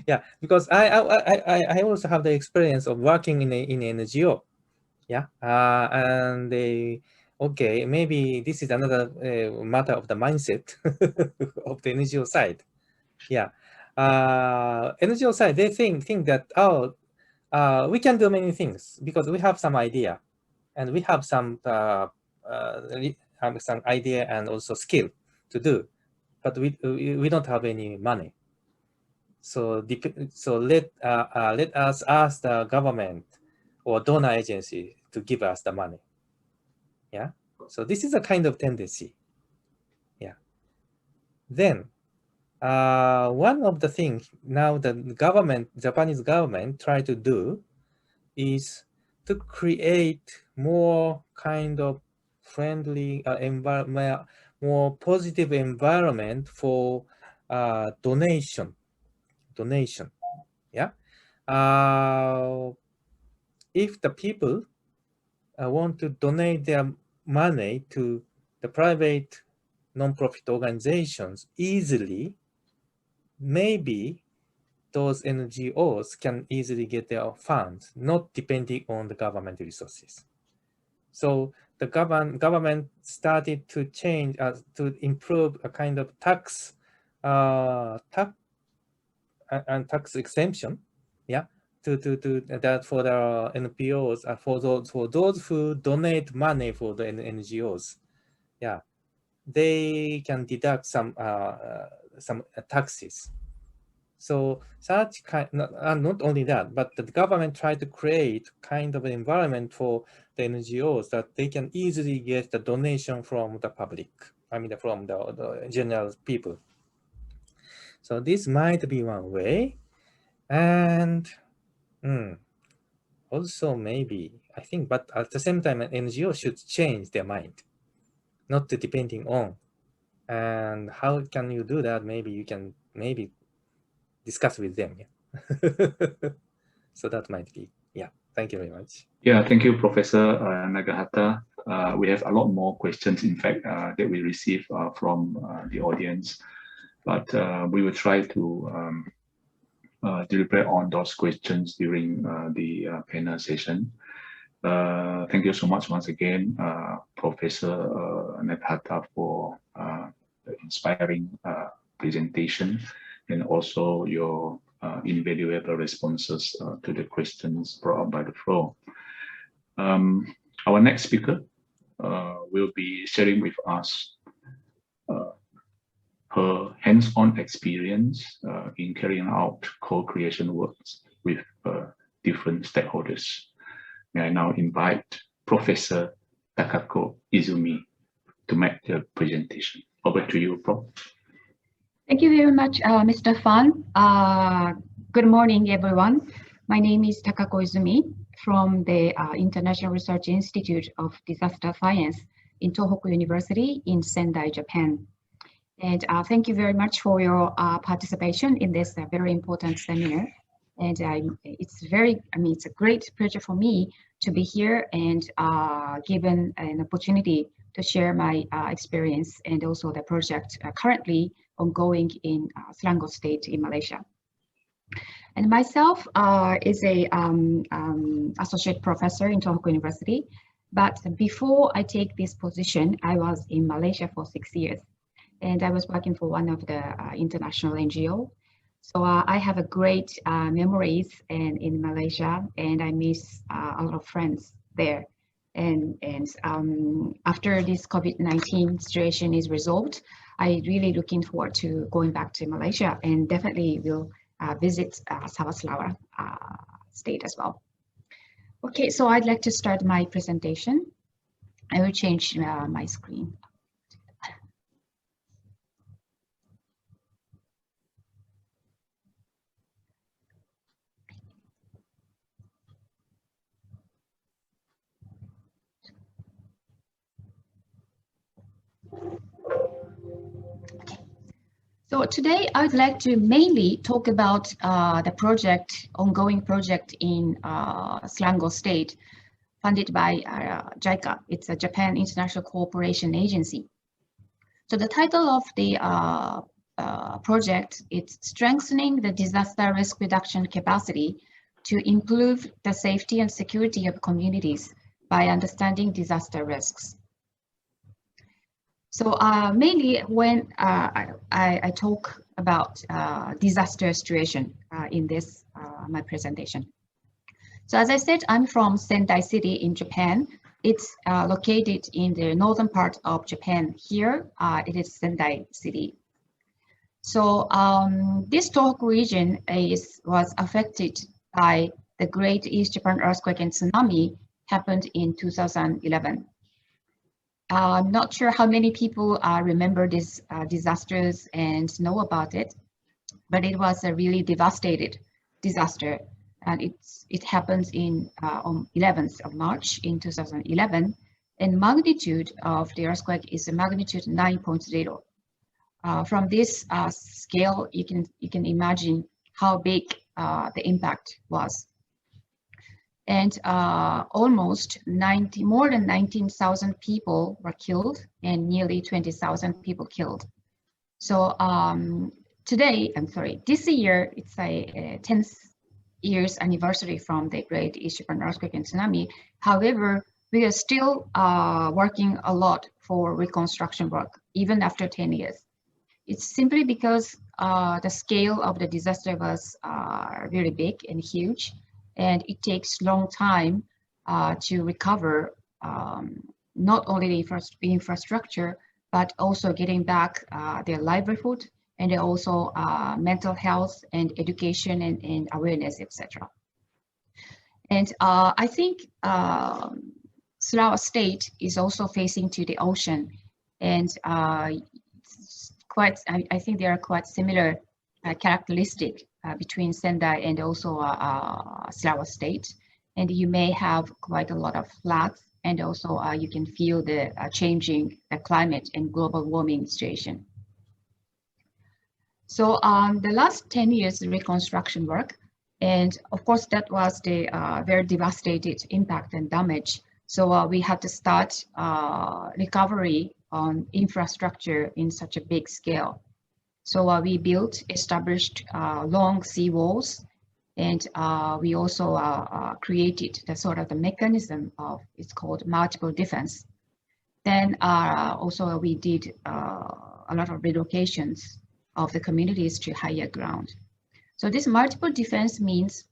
Yeah, because I also have the experience of working in an NGO. Yeah, and okay, maybe this is another matter of the mindset of the NGO side. Yeah, NGO side, they think that, oh, we can do many things because we have some idea, and we have some idea and also skill to do, but we don't have any money. So let us ask the government or donor agency to give us the money. Yeah. So this is a kind of tendency. Yeah. Then one of the things now the government, Japanese government, try to do is to create more kind of friendly environment, more positive environment for donation. Yeah. If the people want to donate their money to the private non-profit organizations easily, maybe those NGOs can easily get their funds, not depending on the government resources. So the government started to change, to improve a kind of tax exemption, yeah, to that for the NPOs, for those who donate money for the NGOs, yeah, they can deduct some taxes. So such kind, not only that, but the government tried to create kind of an environment for the NGOs that they can easily get the donation from the public. I mean, from the general people. So this might be one way. And also maybe, I think, but at the same time, an NGO should change their mind, not depending on. And how can you do that? Maybe you can discuss with them. Yeah. So that might be, yeah. Thank you very much. Yeah, thank you, Professor Nagahata. We have a lot more questions, in fact, that we receive from the audience, but we will try to deliberate on those questions during the panel session. Thank you so much once again, Professor Nagahata, for the inspiring presentation and also your invaluable responses to the questions brought up by the floor. Our next speaker will be sharing with us her hands-on experience in carrying out co-creation works with different stakeholders. May I now invite Professor Takako Izumi to make the presentation. Over to you, Prof. Thank you very much, Mr. Fan. Good morning, everyone. My name is Takako Izumi from the International Research Institute of Disaster Science in Tohoku University in Sendai, Japan. And thank you very much for your participation in this very important seminar. And it's a great pleasure for me to be here and given an opportunity to share my experience and also the project currently ongoing in Selangor State in Malaysia. And myself is a associate professor in Tohoku University. But before I take this position, I was in Malaysia for 6 years. And I was working for one of the international NGO. So I have a great memories in Malaysia, and I miss a lot of friends there. And after this COVID-19 situation is resolved, I really looking forward to going back to Malaysia, and definitely will visit Sabah Sarawak state as well. Okay, so I'd like to start my presentation. I will change my screen. So today I would like to mainly talk about the ongoing project in Selangor State, funded by JICA. It's a Japan International Cooperation Agency. So the title of the project is Strengthening the Disaster Risk Reduction Capacity to Improve the Safety and Security of Communities by Understanding Disaster Risks. So mainly when I talk about disaster situation in this my presentation. So as I said, I'm from Sendai City in Japan. It's located in the northern part of Japan. Here it is Sendai City. So this Tohoku region was affected by the Great East Japan Earthquake and tsunami happened in 2011. I'm not sure how many people remember these disasters and know about it, but it was a really devastated disaster and it happens on 11th of March in 2011, and magnitude of the earthquake is a magnitude 9.0. From this scale, you can imagine how big the impact was. And more than 19,000 people were killed and nearly 20,000 people killed. So this year, it's a 10th years anniversary from the Great East Japan Earthquake and Tsunami. However, we are still working a lot for reconstruction work, even after 10 years. It's simply because the scale of the disaster was really big and huge, and it takes long time to recover not only the infrastructure, but also getting back their livelihood, and also mental health and education and awareness, etc. And I think Sarawak State is also facing to the ocean, and I think there are quite similar characteristic between Sendai and also Sarawak State. And you may have quite a lot of floods, and also you can feel the changing climate and global warming situation. So the last 10 years reconstruction work, and of course that was the very devastated impact and damage. So we had to start recovery on infrastructure in such a big scale. So we established long seawalls, and we also created the sort of the mechanism of, it's called multiple defense. Then also we did a lot of relocations of the communities to higher ground. So this multiple defense means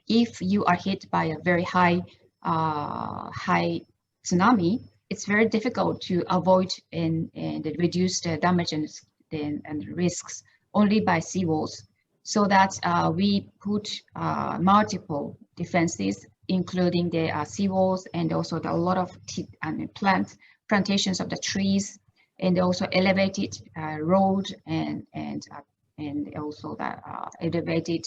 if you are hit by a very high tsunami, it's very difficult to avoid and reduce the damage and risks only by seawalls. So that we put multiple defenses, including the seawalls, and also a lot of plantations of the trees, and also elevated road and also the elevated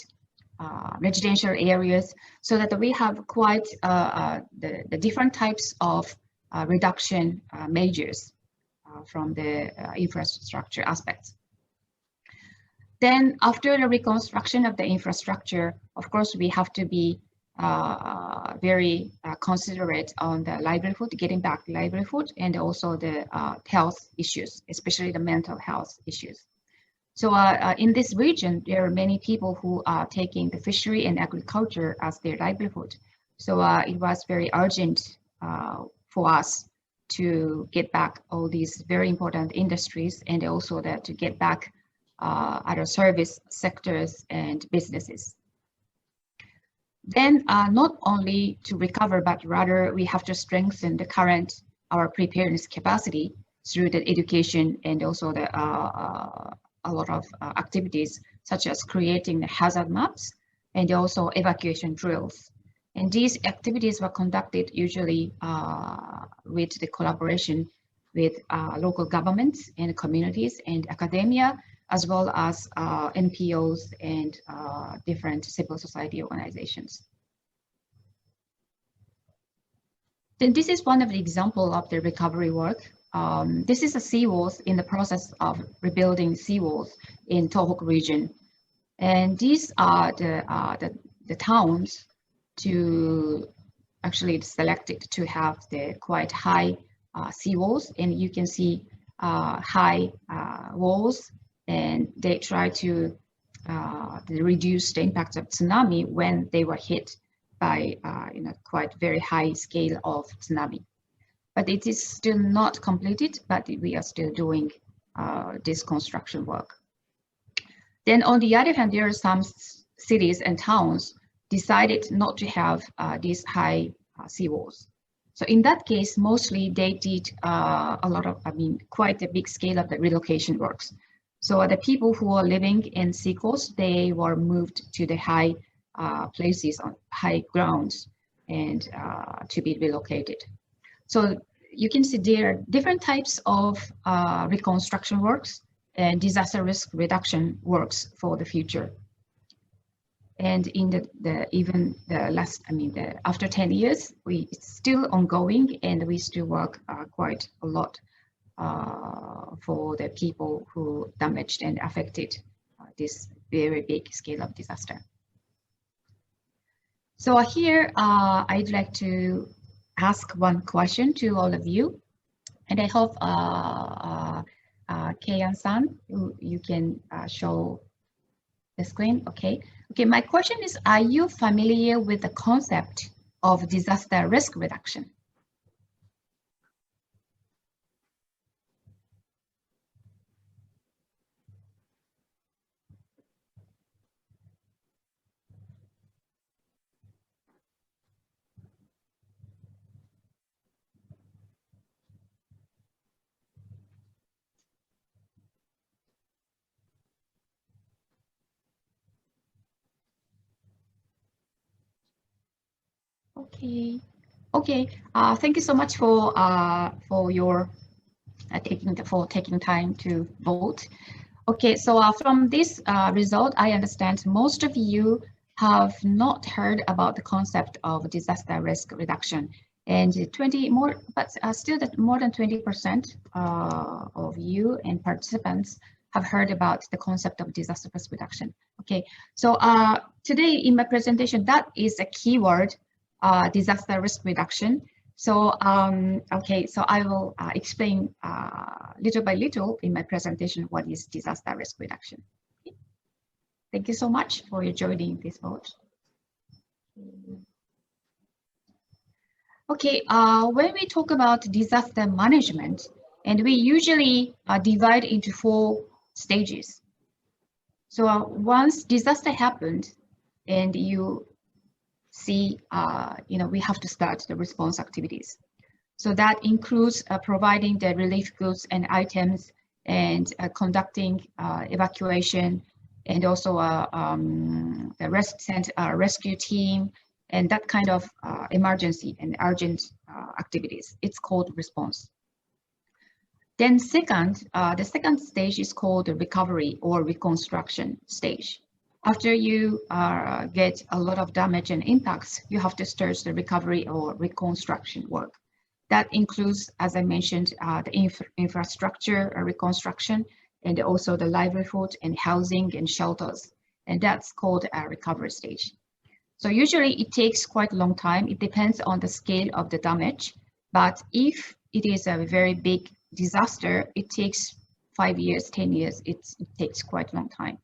residential areas, so that we have quite the different types of reduction measures from the infrastructure aspects. Then after the reconstruction of the infrastructure, of course, we have to be very considerate on the livelihood, getting back livelihood, and also the health issues, especially the mental health issues. So in this region, there are many people who are taking the fishery and agriculture as their livelihood. So it was very urgent for us to get back all these very important industries, and also to get back other service sectors and businesses. Then not only to recover, but rather we have to strengthen our preparedness capacity through the education, and also a lot of activities such as creating the hazard maps and also evacuation drills. And these activities were conducted usually with the collaboration with local governments and communities and academia, as well as NPOs and different civil society organizations. Then this is one of the examples of the recovery work. This is a seawalls in the process of rebuilding seawalls in Tohoku region. And these are the towns to actually selected to have the quite high seawalls, and you can see high walls, and they try to reduce the impact of tsunami when they were hit by quite very high scale of tsunami. But it is still not completed, but we are still doing this construction work. Then on the other hand, there are some cities and towns decided not to have these high seawalls. So in that case, mostly they did a lot of, quite a big scale of the relocation works. So the people who are living in seacoast, they were moved to the high places on high grounds and to be relocated. So you can see there are different types of reconstruction works and disaster risk reduction works for the future. And in even the last, after 10 years, it's still ongoing, and we still work quite a lot for the people who damaged and affected this very big scale of disaster. So here, I'd like to ask one question to all of you, and I hope Keian-san, you can show the screen. Okay. My question is, are you familiar with the concept of disaster risk reduction? Okay. Thank you so much for your taking time to vote. Okay, so from this result, I understand most of you have not heard about the concept of disaster risk reduction, and still that more than 20% of you and participants have heard about the concept of disaster risk reduction. Okay, so today in my presentation, that is a keyword. Disaster risk reduction. So, so I will explain little by little in my presentation what is disaster risk reduction. Okay. Thank you so much for joining this vote. Okay, when we talk about disaster management, and we usually divide into 4 stages. So once disaster happened and you see, we have to start the response activities. So that includes providing the relief goods and items, and conducting evacuation, and also the rescue team, and that kind of emergency and urgent activities. It's called response. Then the second stage is called the recovery or reconstruction stage. After you get a lot of damage and impacts, you have to start the recovery or reconstruction work. That includes, as I mentioned, the infrastructure reconstruction, and also the livelihood and housing and shelters. And that's called a recovery stage. So usually it takes quite a long time. It depends on the scale of the damage. But if it is a very big disaster, it takes 5 years, 10 years. It takes quite a long time.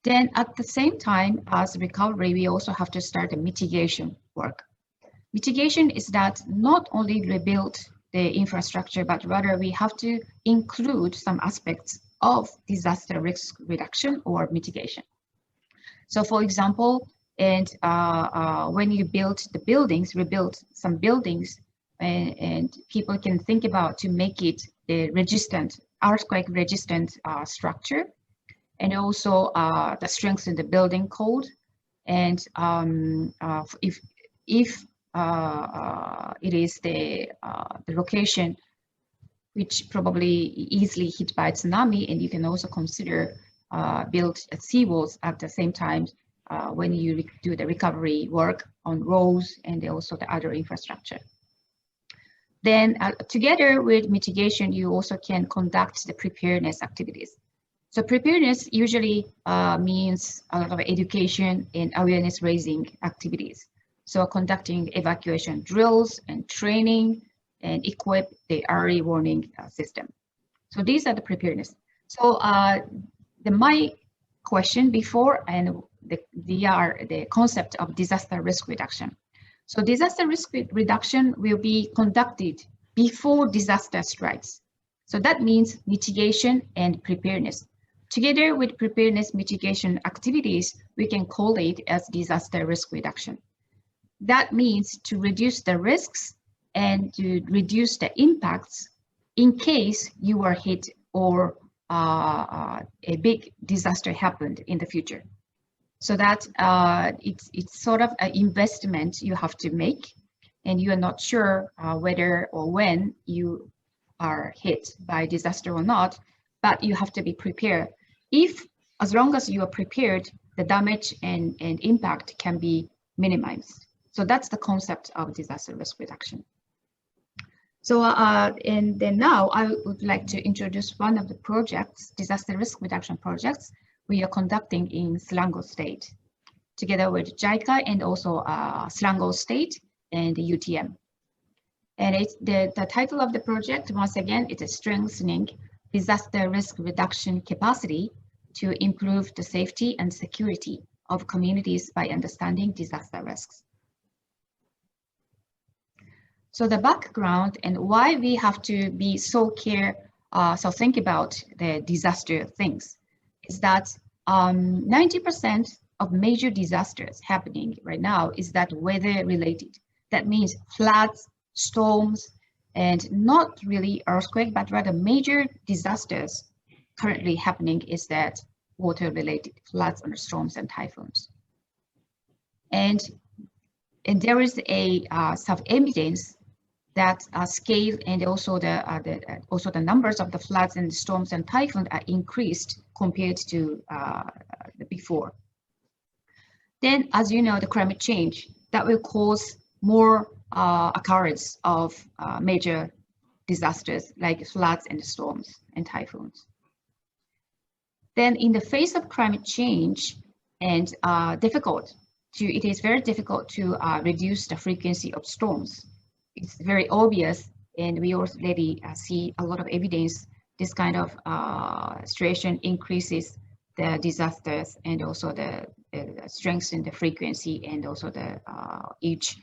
Then at the same time as recovery, we also have to start the mitigation work. Mitigation is that not only rebuild the infrastructure, but rather we have to include some aspects of disaster risk reduction or mitigation. So for example, when you build the buildings, rebuild some buildings, and people can think about to make it a resistant, earthquake resistant structure, and also the strengthen the building code. And if it is the location which probably easily hit by tsunami, and you can also consider build seawalls at the same time when you do the recovery work on roads and also the other infrastructure. Then together with mitigation, you also can conduct the preparedness activities. So preparedness usually means a lot of education and awareness raising activities. So conducting evacuation drills and training, and equip the early warning system. So these are the preparedness. So my question before, and the concept of disaster risk reduction. So disaster risk reduction will be conducted before disaster strikes. So that means mitigation and preparedness. Together with preparedness mitigation activities, we can call it as disaster risk reduction. That means to reduce the risks and to reduce the impacts in case you are hit or a big disaster happened in the future. So that it's sort of an investment you have to make, and you are not sure whether or when you are hit by disaster or not, but you have to be prepared. As long as you are prepared, the damage and impact can be minimized. So that's the concept of disaster risk reduction. So and then now I would like to introduce one of the projects, disaster risk reduction projects we are conducting in Selangor State, together with JICA and also Selangor State and the UTM. And it's the title of the project, once again, it is strengthening disaster risk reduction capacity to improve the safety and security of communities by understanding disaster risks. So the background and why we have to be so think about the disaster things is that 90% of major disasters happening right now is that weather related. That means floods, storms, and not really earthquake, but rather major disasters currently happening is that water related, floods and storms and typhoons. And there is some evidence that scale and also the numbers of the floods and storms and typhoons are increased compared to before. Then, as you know, the climate change that will cause more occurrence of major disasters like floods and storms and typhoons. Then, in the face of climate change, and it is very difficult to reduce the frequency of storms. It's very obvious, and we already see a lot of evidence. This kind of situation increases the disasters and also the strengthen the frequency and also the each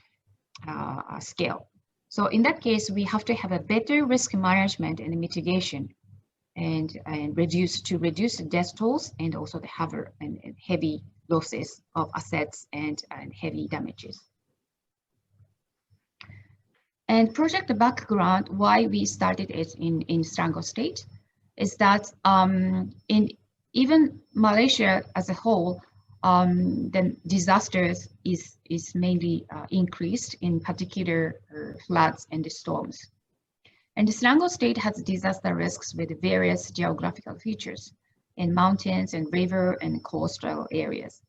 scale. So in that case, we have to have a better risk management and mitigation, and reduce the death tolls and also the heavy losses of assets and heavy damages. And project background, why we started it in Selangor State, is that in even Malaysia as a whole, the disasters is mainly increased, in particular floods and the storms. And the Selangor State has disaster risks with various geographical features in mountains and river and coastal areas.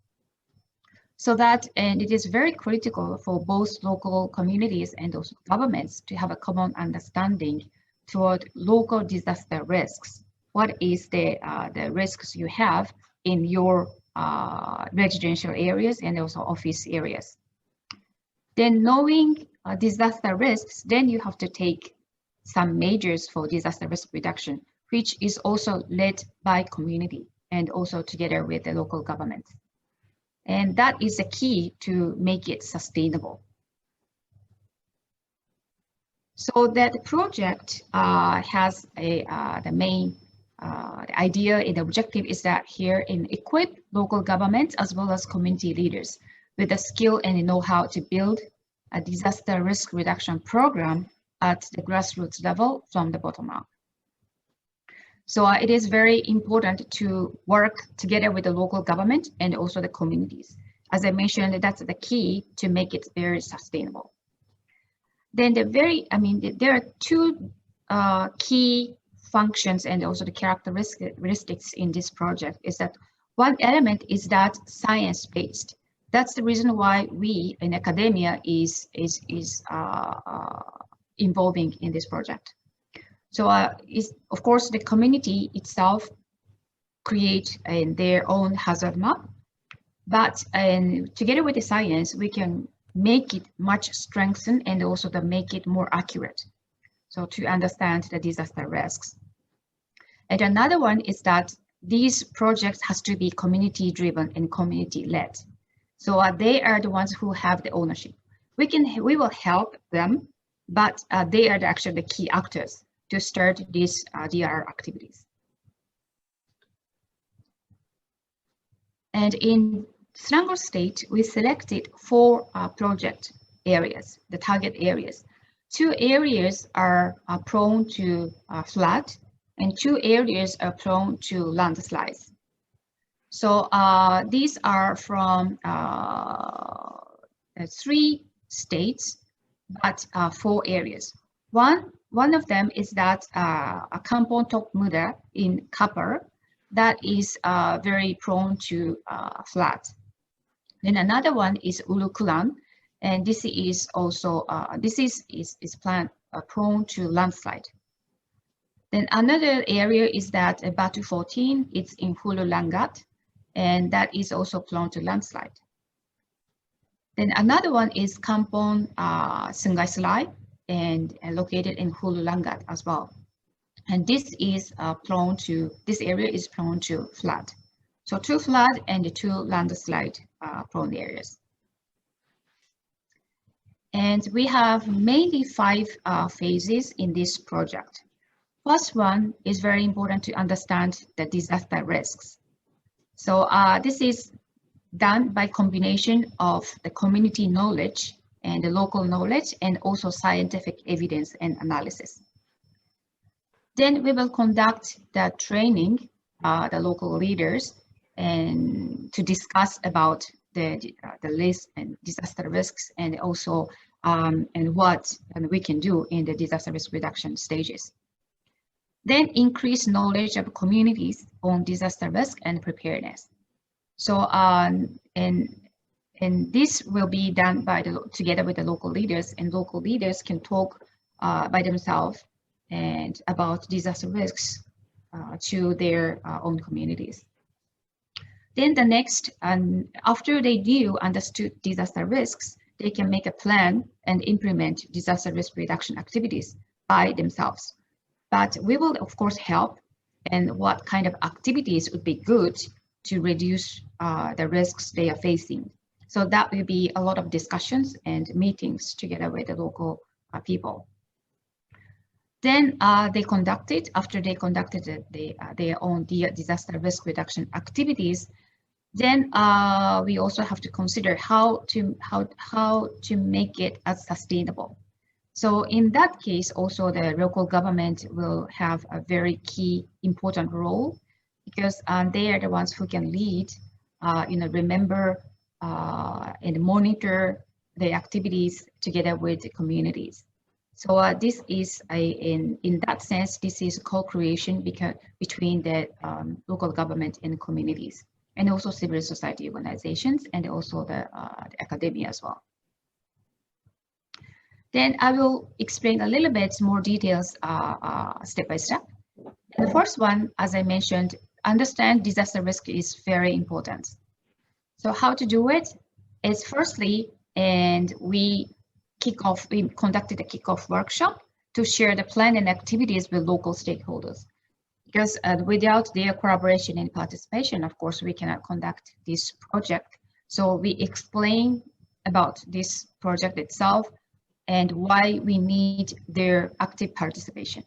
So that, and it is very critical for both local communities and also governments to have a common understanding toward local disaster risks. What is the risks you have in your residential areas and also office areas? Then knowing disaster risks, then you have to take some measures for disaster risk reduction, which is also led by community and also together with the local government. And that is the key to make it sustainable. So that project has the main idea and objective is that here in equip local governments as well as community leaders with the skill and the know-how to build a disaster risk reduction program at the grassroots level from the bottom up. So it is very important to work together with the local government and also the communities. As I mentioned, that's the key to make it very sustainable. Then there are two key functions and also the characteristics in this project is that one element is that science-based. That's the reason why we in academia is involving in this project. So of course, the community itself create their own hazard map, but together with the science, we can make it much strengthened and also to make it more accurate. So to understand the disaster risks. And another one is that these projects has to be community driven and community led. So they are the ones who have the ownership. We will help them, but they are actually the key actors to start these DRR activities. And in Selangor State, we selected 4 project areas, the target areas. 2 areas are prone to flood, and 2 areas are prone to landslides. So these are from 3 states, but 4 areas. One of them is that Kampung Tok Muda in Kapar. that is very prone to flood. Then another one is Ulukulan, and this is also plant prone to landslide. Then another area is that Batu 14, it's in Hulu Langat, and that is also prone to landslide. Then another one is Kampong Sungai Selai, and located in Hulu Langat as well. And this is this area is prone to flood. So 2 flood and 2 landslide prone areas. And we have mainly 5 phases in this project. First one is very important to understand the disaster risks. So this is done by combination of the community knowledge and the local knowledge, and also scientific evidence and analysis. Then we will conduct the training, the local leaders, and to discuss about the list and disaster risks, and also and what we can do in the disaster risk reduction stages. Then increase knowledge of communities on disaster risk and preparedness. So and this will be done by together with the local leaders, and local leaders can talk by themselves and about disaster risks to their own communities. Then the next, after they understood disaster risks, they can make a plan and implement disaster risk reduction activities by themselves. But we will of course help, and what kind of activities would be good to reduce the risks they are facing. So that will be a lot of discussions and meetings together with the local people. Then after they conducted their own disaster risk reduction activities, then we also have to consider how to make it as sustainable. So in that case, also the local government will have a very key important role, because they are the ones who can lead, remember and monitor the activities together with the communities. So this is in that sense, this is co-creation between the local government and communities, and also civil society organizations, and also the academia as well. Then I will explain a little bit more details step by step. And the first one, as I mentioned, understand disaster risk is very important. So how to do it is firstly, and we conducted a kickoff workshop to share the plan and activities with local stakeholders. Because without their collaboration and participation, of course, we cannot conduct this project. So we explain about this project itself and why we need their active participation.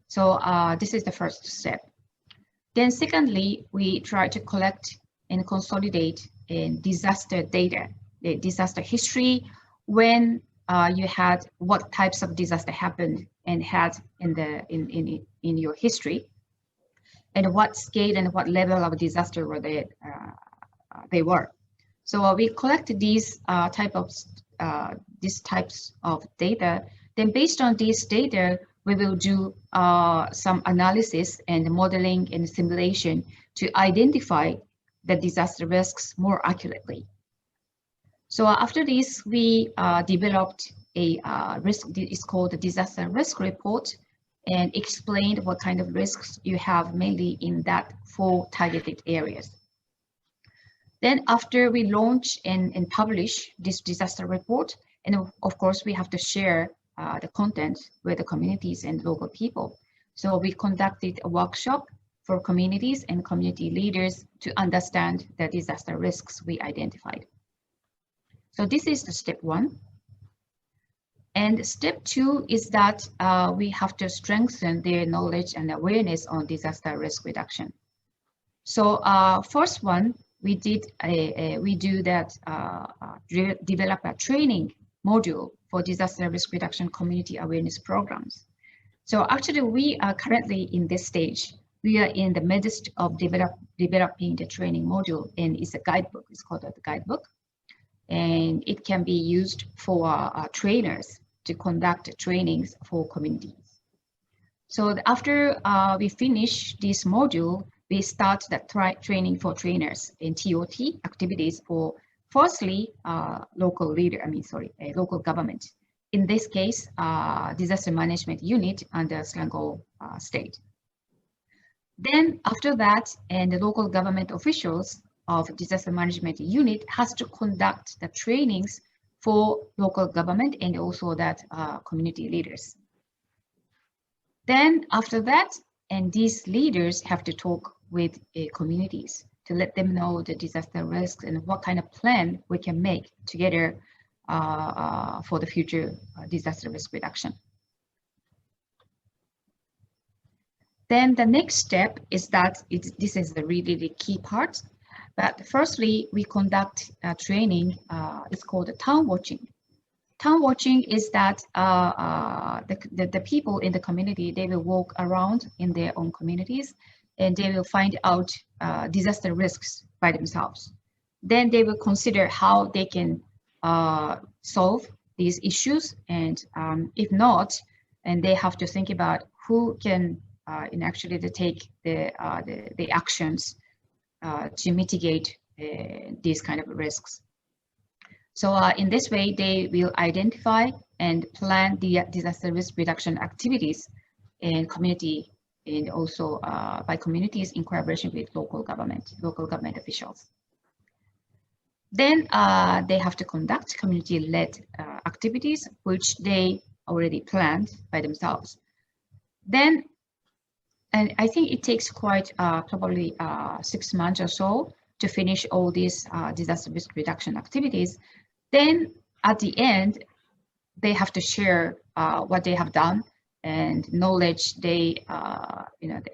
So this is the first step. Then secondly, we try to collect and consolidate disaster data, the disaster history, when you had what types of disaster happened and had in your history, and what scale and what level of disaster were they were. So we collect these types of data. Then based on this data, we will do some analysis and modeling and simulation to identify the disaster risks more accurately. So after this, we developed a risk, it's called the disaster risk report, and explained what kind of risks you have mainly in that 4 targeted areas. Then after we launch and publish this disaster report, and of course we have to share the content with the communities and local people. So we conducted a workshop for communities and community leaders to understand the disaster risks we identified. So this is the step 1. And step 2 is that we have to strengthen their knowledge and awareness on disaster risk reduction. So first one, we develop a training module for disaster risk reduction community awareness programs. So actually we are currently in this stage. We are in the midst of developing the training module, and it's a guidebook. It's called the guidebook. And it can be used for trainers to conduct trainings for communities. So after we finish this module, we start the training for trainers in TOT activities for firstly local government. In this case, disaster management unit under Selangor state. Then after that, and the local government officials of disaster management unit has to conduct the trainings for local government and also that community leaders. Then after that, and these leaders have to talk with communities to let them know the disaster risks and what kind of plan we can make together for the future disaster risk reduction. Then the next step is that this is the really key part. But firstly, we conduct training. It's called town watching. Town watching is that the people in the community, they will walk around in their own communities and they will find out disaster risks by themselves. Then they will consider how they can solve these issues, and if not, and they have to think about who can actually take the actions to mitigate these kind of risks. So in this way, they will identify and plan the disaster risk reduction activities in community, and also by communities in collaboration with local government officials. Then they have to conduct community-led activities, which they already planned by themselves. Then, and I think it takes quite probably 6 months or so to finish all these disaster risk reduction activities. Then at the end, they have to share what they have done and knowledge they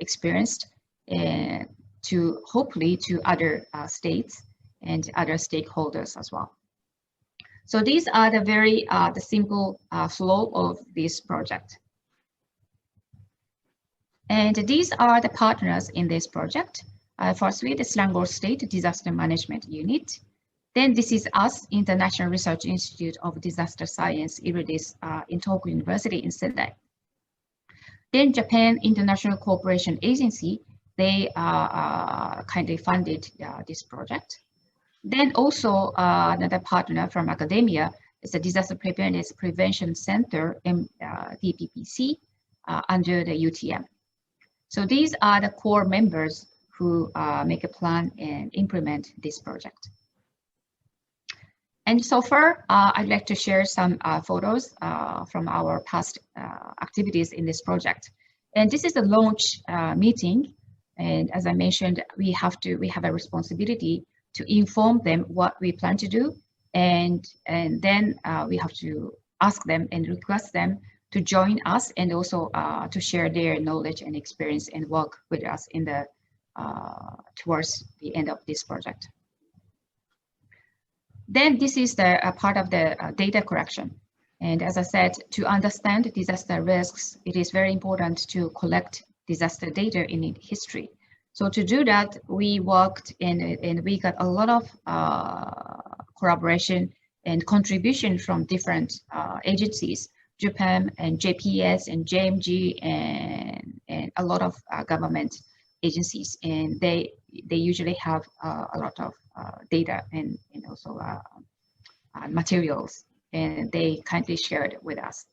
experienced, and to hopefully to other states and other stakeholders as well. So these are the very the simple flow of this project. And these are the partners in this project. Firstly, the Selangor State Disaster Management Unit. Then this is us, International Research Institute of Disaster Science, IRIDIS, in Tohoku University in Sendai. Then Japan International Cooperation Agency, they kindly funded this project. Then also another partner from academia is the Disaster Preparedness Prevention Center, DPPC, under the UTM. So these are the core members who make a plan and implement this project. And so far, I'd like to share some photos from our past activities in this project. And this is a launch meeting. And as I mentioned, we have a responsibility to inform them what we plan to do. And then we have to ask them and request them to join us, and also to share their knowledge and experience and work with us in the towards the end of this project. Then this is the part of the data collection. And as I said, to understand disaster risks, it is very important to collect disaster data in history. So to do that, we worked and we got a lot of collaboration and contribution from different agencies, Japan and JPS and JMG and a lot of government agencies. And they usually have a lot of data and also materials, and they kindly shared with us.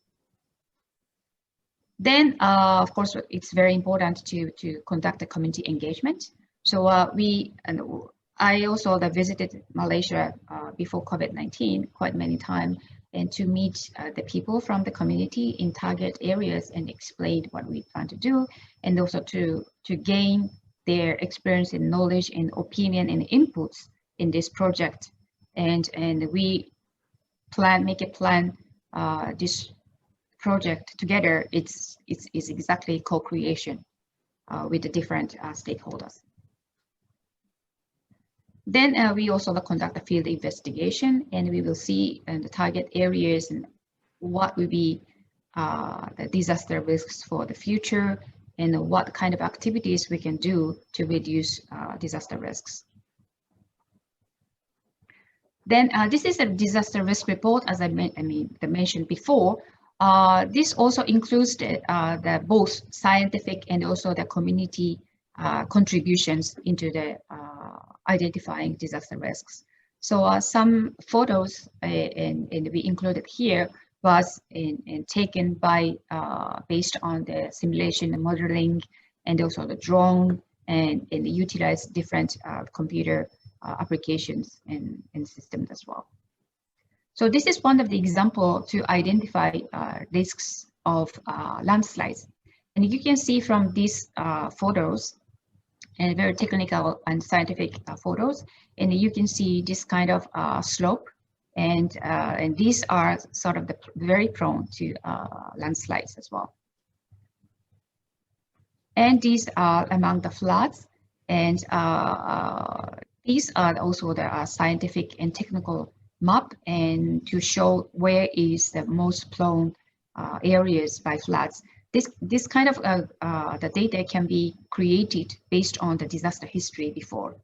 Then, of course, it's very important to conduct a community engagement. So I also visited Malaysia before COVID-19 quite many times, and to meet the people from the community in target areas and explain what we plan to do, and also to gain their experience and knowledge and opinion and inputs in this project. And we make a plan this project together. It's exactly co-creation with the different stakeholders. Then we also conduct a field investigation, and we will see the target areas and what will be the disaster risks for the future, and what kind of activities we can do to reduce disaster risks. Then this is a disaster risk report, as I mentioned before. This also includes the both scientific and also the community contributions into the identifying disaster risks. So some photos and we included here was taken by based on the simulation and modeling, and also the drone, and utilize different computer applications and systems as well. So this is one of the example to identify risks of landslides. And you can see from these photos, and very technical and scientific photos, and you can see this kind of slope, and these are sort of very prone to landslides as well. And these are among the floods, and these are also the scientific and technical map, and to show where is the most prone areas by floods. This kind of the data can be created based on the disaster history before.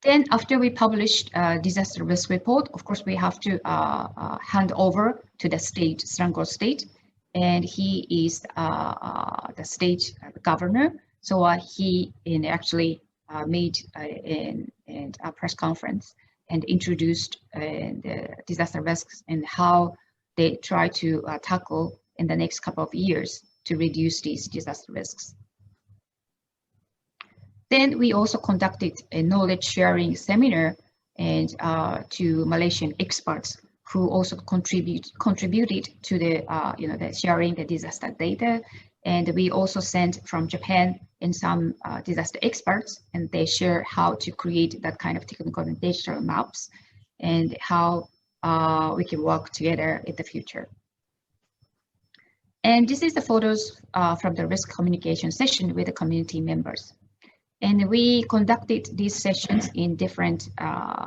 Then after we published disaster risk report, of course, we have to hand over to the state, Selangor State, and he is the state governor. So he actually made a press conference and introduced the disaster risks and how they try to tackle in the next couple of years to reduce these disaster risks. Then we also conducted a knowledge sharing seminar and to Malaysian experts who also contributed to the the sharing the disaster data. And we also sent from Japan and some disaster experts, and they share how to create that kind of technical and digital maps, and how we can work together in the future. And this is the photos from the risk communication session with the community members. And we conducted these sessions in different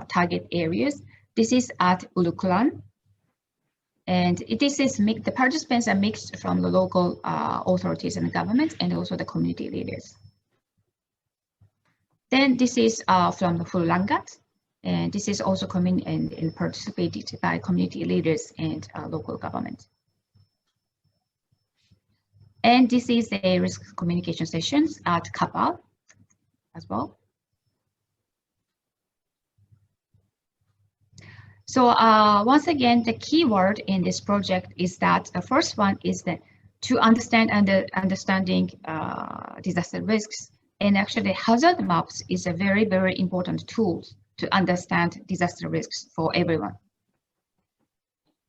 target areas. This is at Ulukulan. And the participants are mixed from the local authorities and government, and also the community leaders. Then this is from the Fulangat. And this is also and participated by community leaders and local government. And this is the risk communication sessions at Kapal as well. So once again, the key word in this project is that the first one is that to understand understanding disaster risks, and actually hazard maps is a very, very important tool to understand disaster risks for everyone.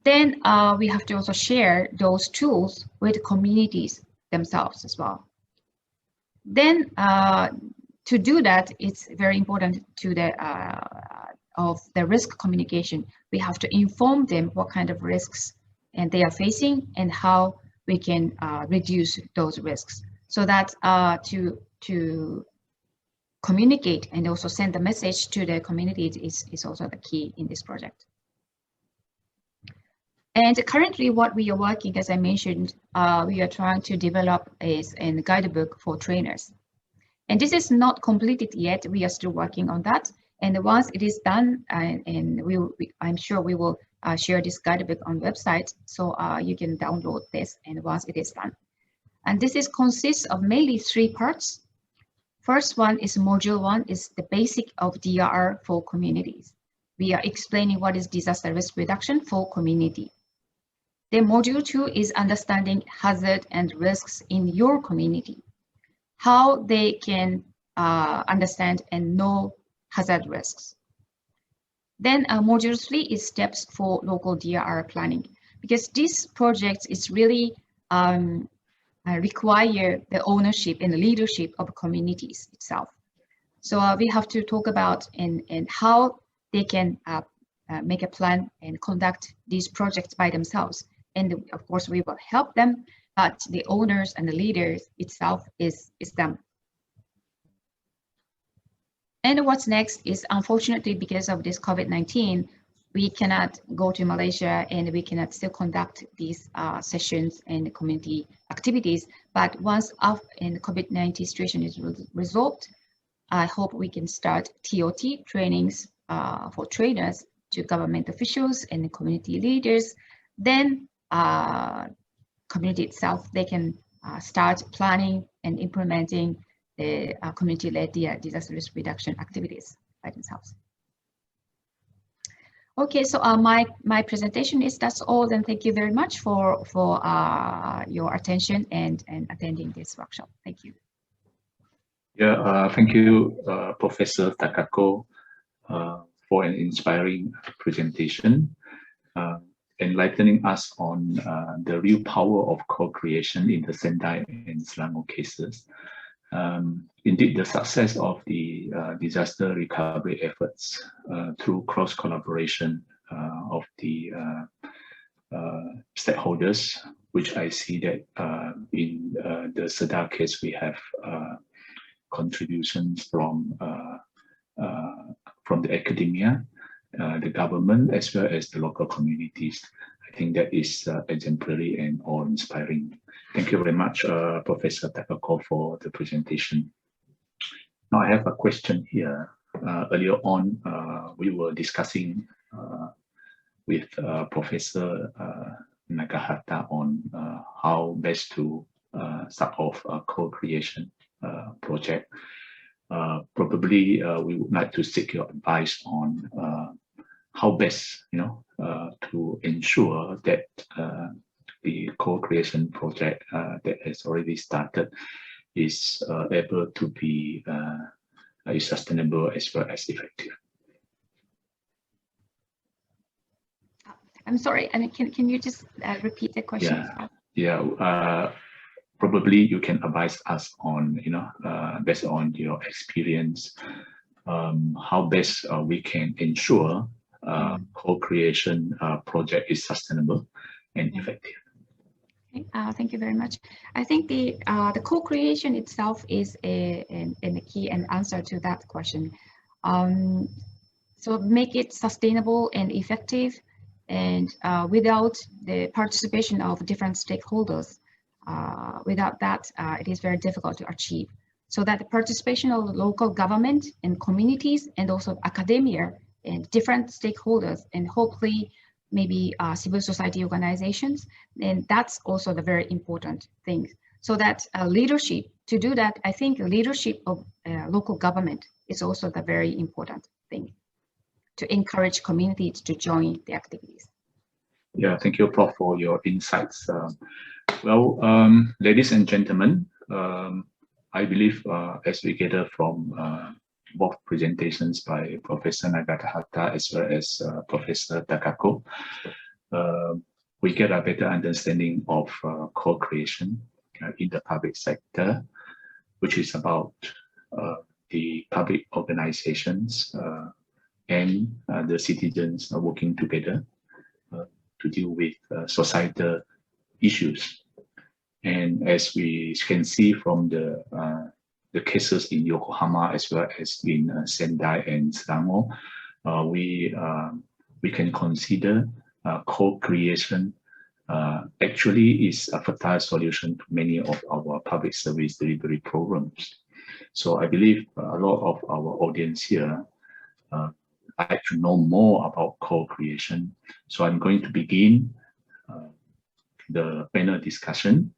Then we have to also share those tools with communities themselves as well. Then to do that, it's very important to of the risk communication. We have to inform them what kind of risks and they are facing, and how we can reduce those risks. So that to communicate and also send the message to the community is also the key in this project. And currently what we are working, as I mentioned, we are trying to develop a guidebook for trainers. And this is not completed yet. We are still working on that. And once it is done, I'm sure we will share this guidebook on website, so you can download this, and once it is done. And this consists of mainly 3 parts. First one is module 1 is the basic of DRR for communities. We are explaining what is disaster risk reduction for community. Then module 2 is understanding hazard and risks in your community, how they can understand and know hazard risks. Then module 3 is steps for local DRR planning, because this project is really require the ownership and the leadership of communities itself. So we have to talk about and how they can make a plan and conduct these projects by themselves. And of course, we will help them, but the owners and the leaders itself is them. And what's next is, unfortunately, because of this COVID-19, we cannot go to Malaysia and we cannot still conduct these sessions and community activities. But once the COVID-19 situation is resolved, I hope we can start TOT trainings for trainers to government officials and community leaders. Then community itself, they can start planning and implementing the community-led disaster risk reduction activities by themselves. Okay, so my presentation is that's all. Then thank you very much for your attention and attending this workshop. Thank you. Yeah, thank you, Professor Takako, for an inspiring presentation, enlightening us on the real power of co-creation in the Sendai and Selangor cases. Indeed, the success of the disaster recovery efforts through cross-collaboration of the stakeholders, which I see that in the Sedar case, we have contributions from the academia, the government, as well as the local communities. I think that is exemplary and awe-inspiring. Thank you very much, Professor Takako, for the presentation. Now I have a question here. Earlier on, we were discussing with Professor Nagahata on how best to start off a co-creation project. Probably we would like to seek your advice on how best, to ensure that the co-creation project that has already started is able to be sustainable as well as effective. I'm sorry, I mean, can you just repeat the question? Yeah. Probably you can advise us on, based on your experience, how best we can ensure co-creation project is sustainable and effective. Okay, thank you very much. I think the co-creation itself is a key and answer to that question. So make it sustainable and effective, and without the participation of different stakeholders, without that, it is very difficult to achieve. So that the participation of the local government and communities, and also academia and different stakeholders, and hopefully maybe civil society organizations, and that's also the very important thing. So that leadership, to do that, I think leadership of local government is also the very important thing to encourage communities to join the activities. Yeah, thank you, Prof, for your insights. Well, ladies and gentlemen, I believe as we gather from both presentations by Professor Nagahata as well as Professor Takako, we get a better understanding of co-creation in the public sector, which is about the public organizations and the citizens working together to deal with societal issues. And as we can see from the cases in Yokohama as well as in Sendai and Selangor, we can consider co-creation actually is a fertile solution to many of our public service delivery programs. So I believe a lot of our audience here like to know more about co-creation. So I'm going to begin the panel discussion.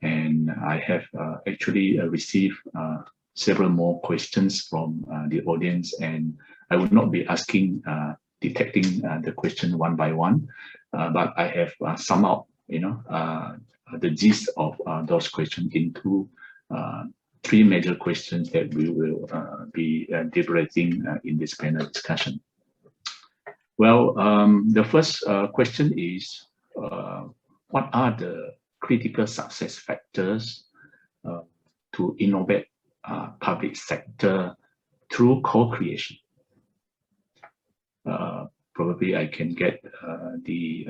And I have actually received several more questions from the audience, and I will not be asking, detecting the question one by one, but I have summed up, the gist of those questions into three major questions that we will be deliberating in this panel discussion. Well, the first question is, what are the critical success factors to innovate public sector through co-creation? Probably I can get the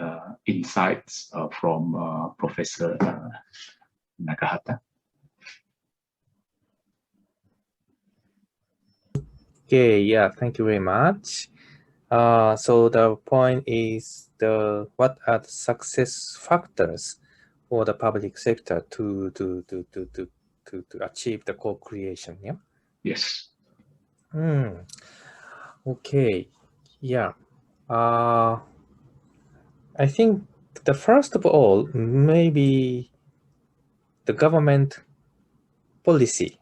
insights from Professor Nagahata. Okay, yeah, thank you very much. So the point is what are the success factors for the public sector to achieve the co-creation? Yeah. Yes. Okay. Yeah. I think the first of all, maybe the government policy,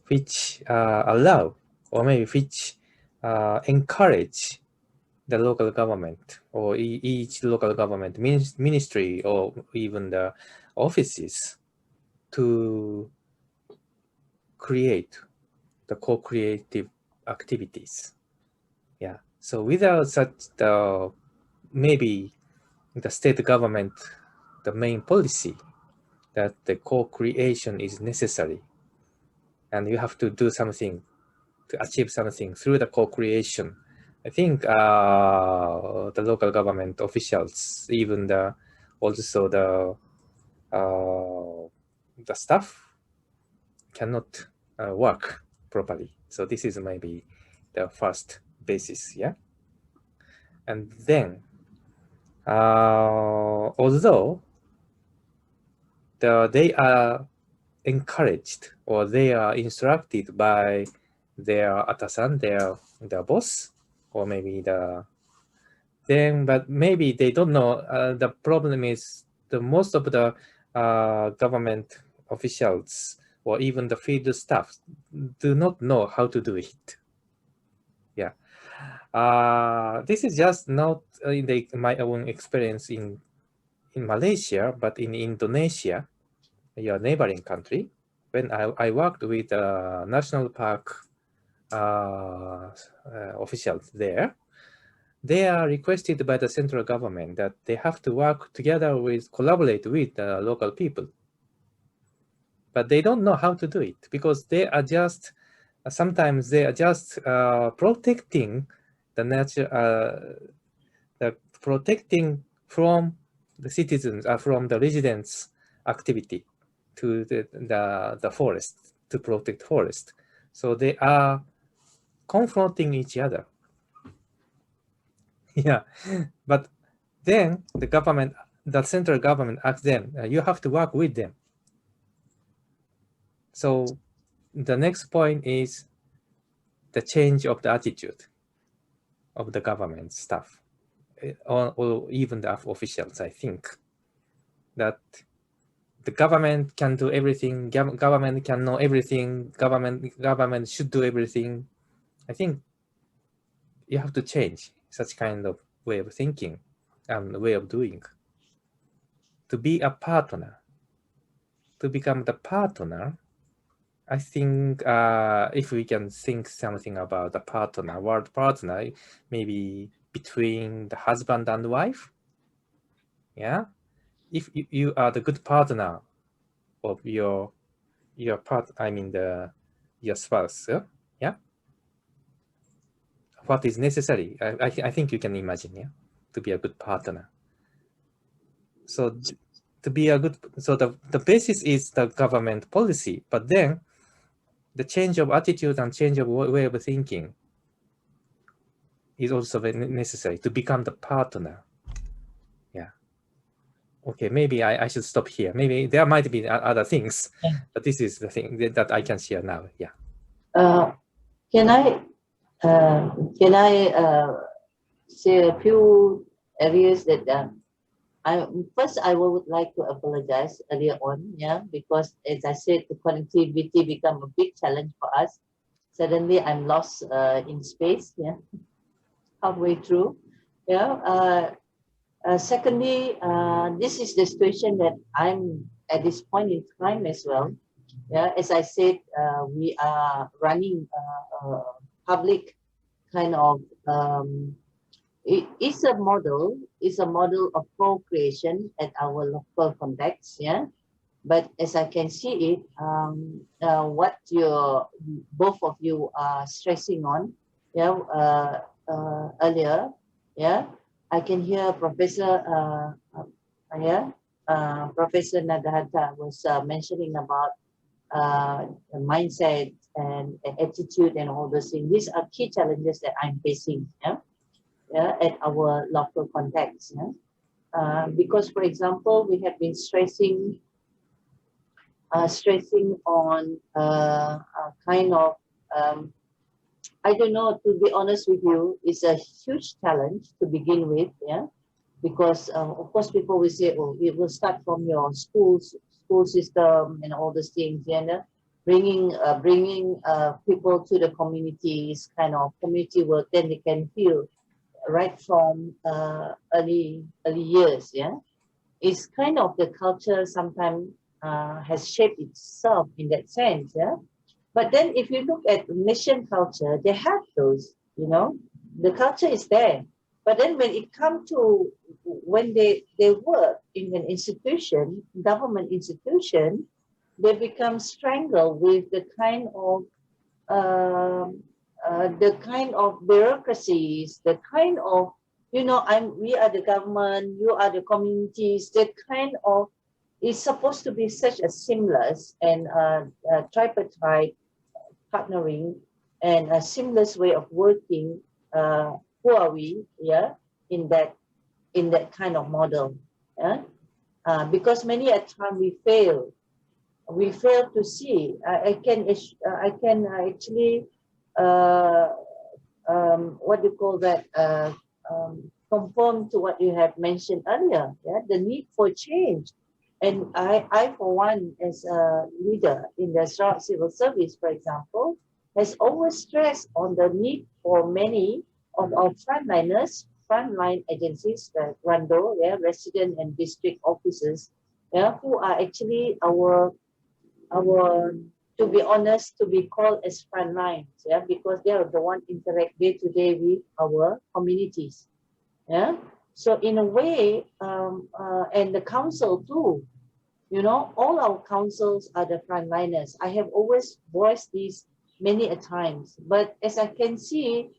which allow or maybe which encourage the local government or each local government ministry or even the offices to create the co-creative activities. So without such maybe the state government, the main policy that the co-creation is necessary and you have to do something to achieve something through the co-creation. I think the local government officials, even also the staff cannot work properly. So this is maybe the first basis, And then, although they are encouraged or they are instructed by their atasan, their boss, or maybe but maybe they don't know. The problem is most of the government officials or even the field staff do not know how to do it. This is just not in my own experience in Malaysia, but in Indonesia, your neighboring country. When I worked with national park officials there, they are requested by the central government that they have to work together collaborate with the local people. But they don't know how to do it because they are just, sometimes they are just protecting the nature, protecting from the citizens, from the residents' activity to the forest, to protect forest. So they are confronting each other. But then the central government asks them, you have to work with them. So the next point is the change of the attitude of the government staff, or even the officials. I think that the government can do everything, government can know everything, government should do everything. I think you have to change such kind of way of thinking and way of doing. To be a partner, to become the partner, I think if we can think something about the partner, word partner, maybe between the husband and wife, if you are the good partner of your your spouse, what is necessary? I think you can imagine, to be a good partner. So to be a good, so the basis is the government policy, but then the change of attitude and change of way of thinking is also very necessary to become the partner. Okay, maybe I should stop here. Maybe there might be other things, but this is the thing that I can share now. Can I say a few areas that first I would like to apologize earlier on, because as I said, the connectivity become a big challenge for us. Suddenly I'm lost in space, halfway through, secondly, this is the situation that I'm at this point in time as well. As I said, we are running a public kind of, it's a model of co-creation at our local context, But as I can see it, what both of you are stressing on, earlier, I can hear Professor Professor Nagahata was mentioning about the mindset and attitude and all those things. These are key challenges that I'm facing, at our local context. Because, for example, we have been stressing on kind of, I don't know, to be honest with you, it's a huge challenge to begin with, because of course people will say, oh, it will start from your school system and all these things, and bringing people to the communities, kind of community work, then they can feel right from early years. Yeah, it's kind of the culture sometimes has shaped itself in that sense. Yeah, but then if you look at mission culture, they have those, you know, the culture is there. But then when it comes to when they work in an institution, government institution, they become strangled with the kind of bureaucracies, the kind of, you know, we are the government, you are the communities, that kind of is supposed to be such a seamless and tripartite partnering and a seamless way of working. Who are we? Yeah, in that kind of model. Yeah, because many a time we fail to see. I can actually what do you call that? Conform to what you have mentioned earlier. Yeah, the need for change. And I for one, as a leader in the Sarawak civil service, for example, has always stressed on the need for many of our frontline agencies like RANDO, yeah, resident and district officers, yeah, who are actually our, to be honest, to be called as frontlines, yeah, because they are the one interact day to day with our communities, yeah. So in a way, and the council too, you know, all our councils are the frontliners. I have always voiced this many a times, but as I can see,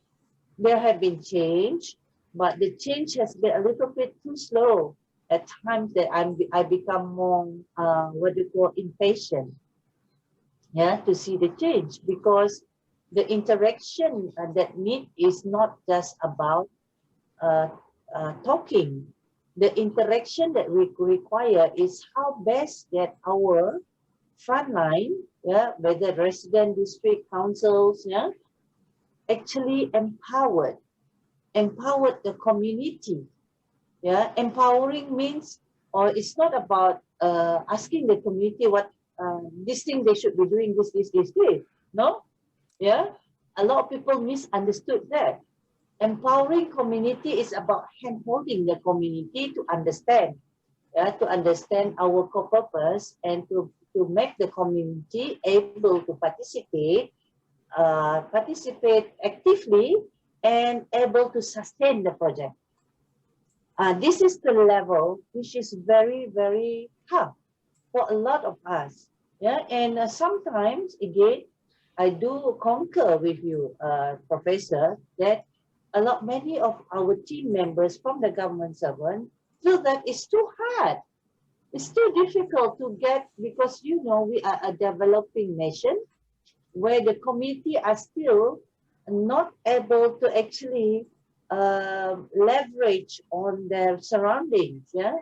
there have been change, but the change has been a little bit too slow. At times that I become more, what do you call, impatient, yeah, to see the change, because the interaction that need is not just about talking. The interaction that we require is how best that our frontline, yeah, whether resident, district councils, yeah, actually empowered the community. Yeah, empowering means, or it's not about asking the community what this thing they should be doing, this. No, yeah, a lot of people misunderstood that. Empowering community is about hand-holding the community to understand, yeah, to understand our core purpose and to make the community able to participate actively and able to sustain the project. This is the level which is very, very tough for a lot of us. Yeah, and sometimes again, I do concur with you, Professor, that many of our team members from the government servant feel that it's too hard. It's too difficult to get, because, you know, we are a developing nation where the community are still not able to actually leverage on their surroundings. Yeah,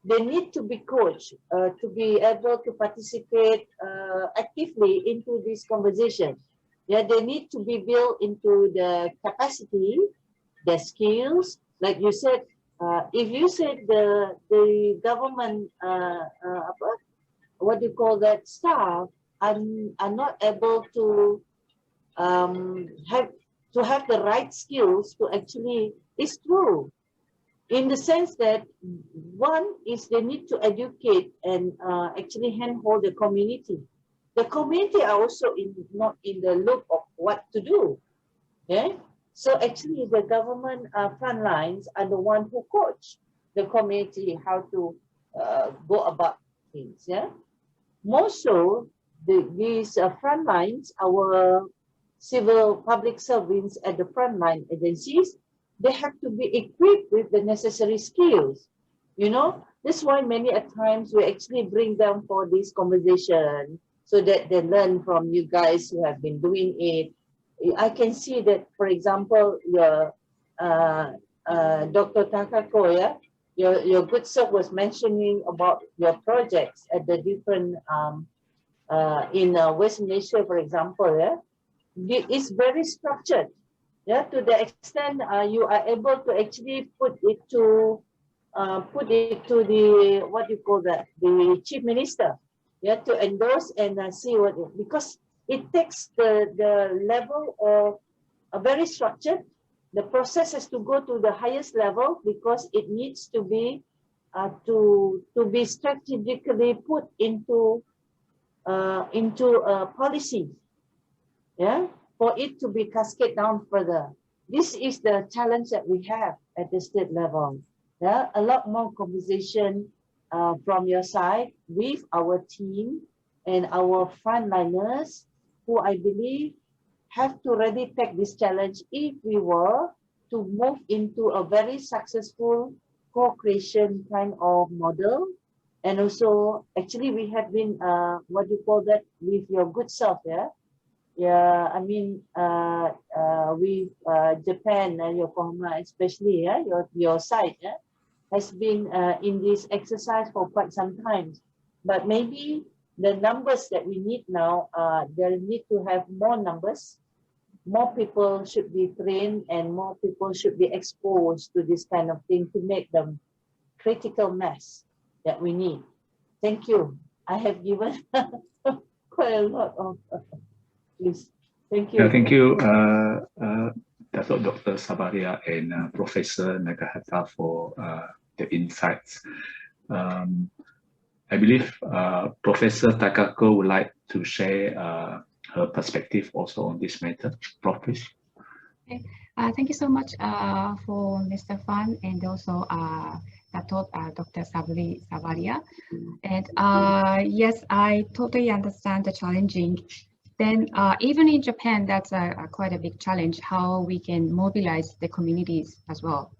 they need to be coached to be able to participate actively into this conversation. Yeah, they need to be built into the capacity, the skills. Like you said, if you said the government, what do you call that, staff are not able to have the right skills to actually, it's true. In the sense that one is they need to educate and actually handhold the community. The community are also not in the loop of what to do. Yeah. So actually the government front lines are the one who coach the community how to go about things. Yeah. More so, these front lines, our civil public servants at the frontline agencies, they have to be equipped with the necessary skills. You know, that's why many a times we actually bring them for this conversation so that they learn from you guys who have been doing it. I can see that, for example, your Dr. Takako, yeah, your good self was mentioning about your projects at the different in West Malaysia, for example, yeah, it's very structured. Yeah, to the extent you are able to actually put it to put it to the, what you call that, the chief minister, yeah, to endorse and see what, because it takes the level of a very structured. The process has to go to the highest level because it needs to be strategically put into policy, yeah, for it to be cascade down further. This is the challenge that we have at the state level. Yeah, a lot more conversation from your side with our team and our frontliners, who I believe have to really take this challenge if we were to move into a very successful co-creation kind of model. And also, actually, we have been, what you call that, with your good self, yeah? Yeah, I mean, with Japan and Yokohama, especially, yeah, your side, yeah, has been in this exercise for quite some time. But maybe the numbers that we need now, there need to have more numbers. More people should be trained and more people should be exposed to this kind of thing to make them critical mass that we need. Thank you. I have given quite a lot of please. Thank you. Thank you, Dr. Sabaria and Professor Nagahata for the insights. I believe Professor Takako would like to share her perspective also on this matter. Prof, please. Okay. Thank you so much for Mr. Fan and also Dr. Sabaria. And yes, I totally understand the challenging. Then even in Japan, that's quite a big challenge, how we can mobilize the communities as well.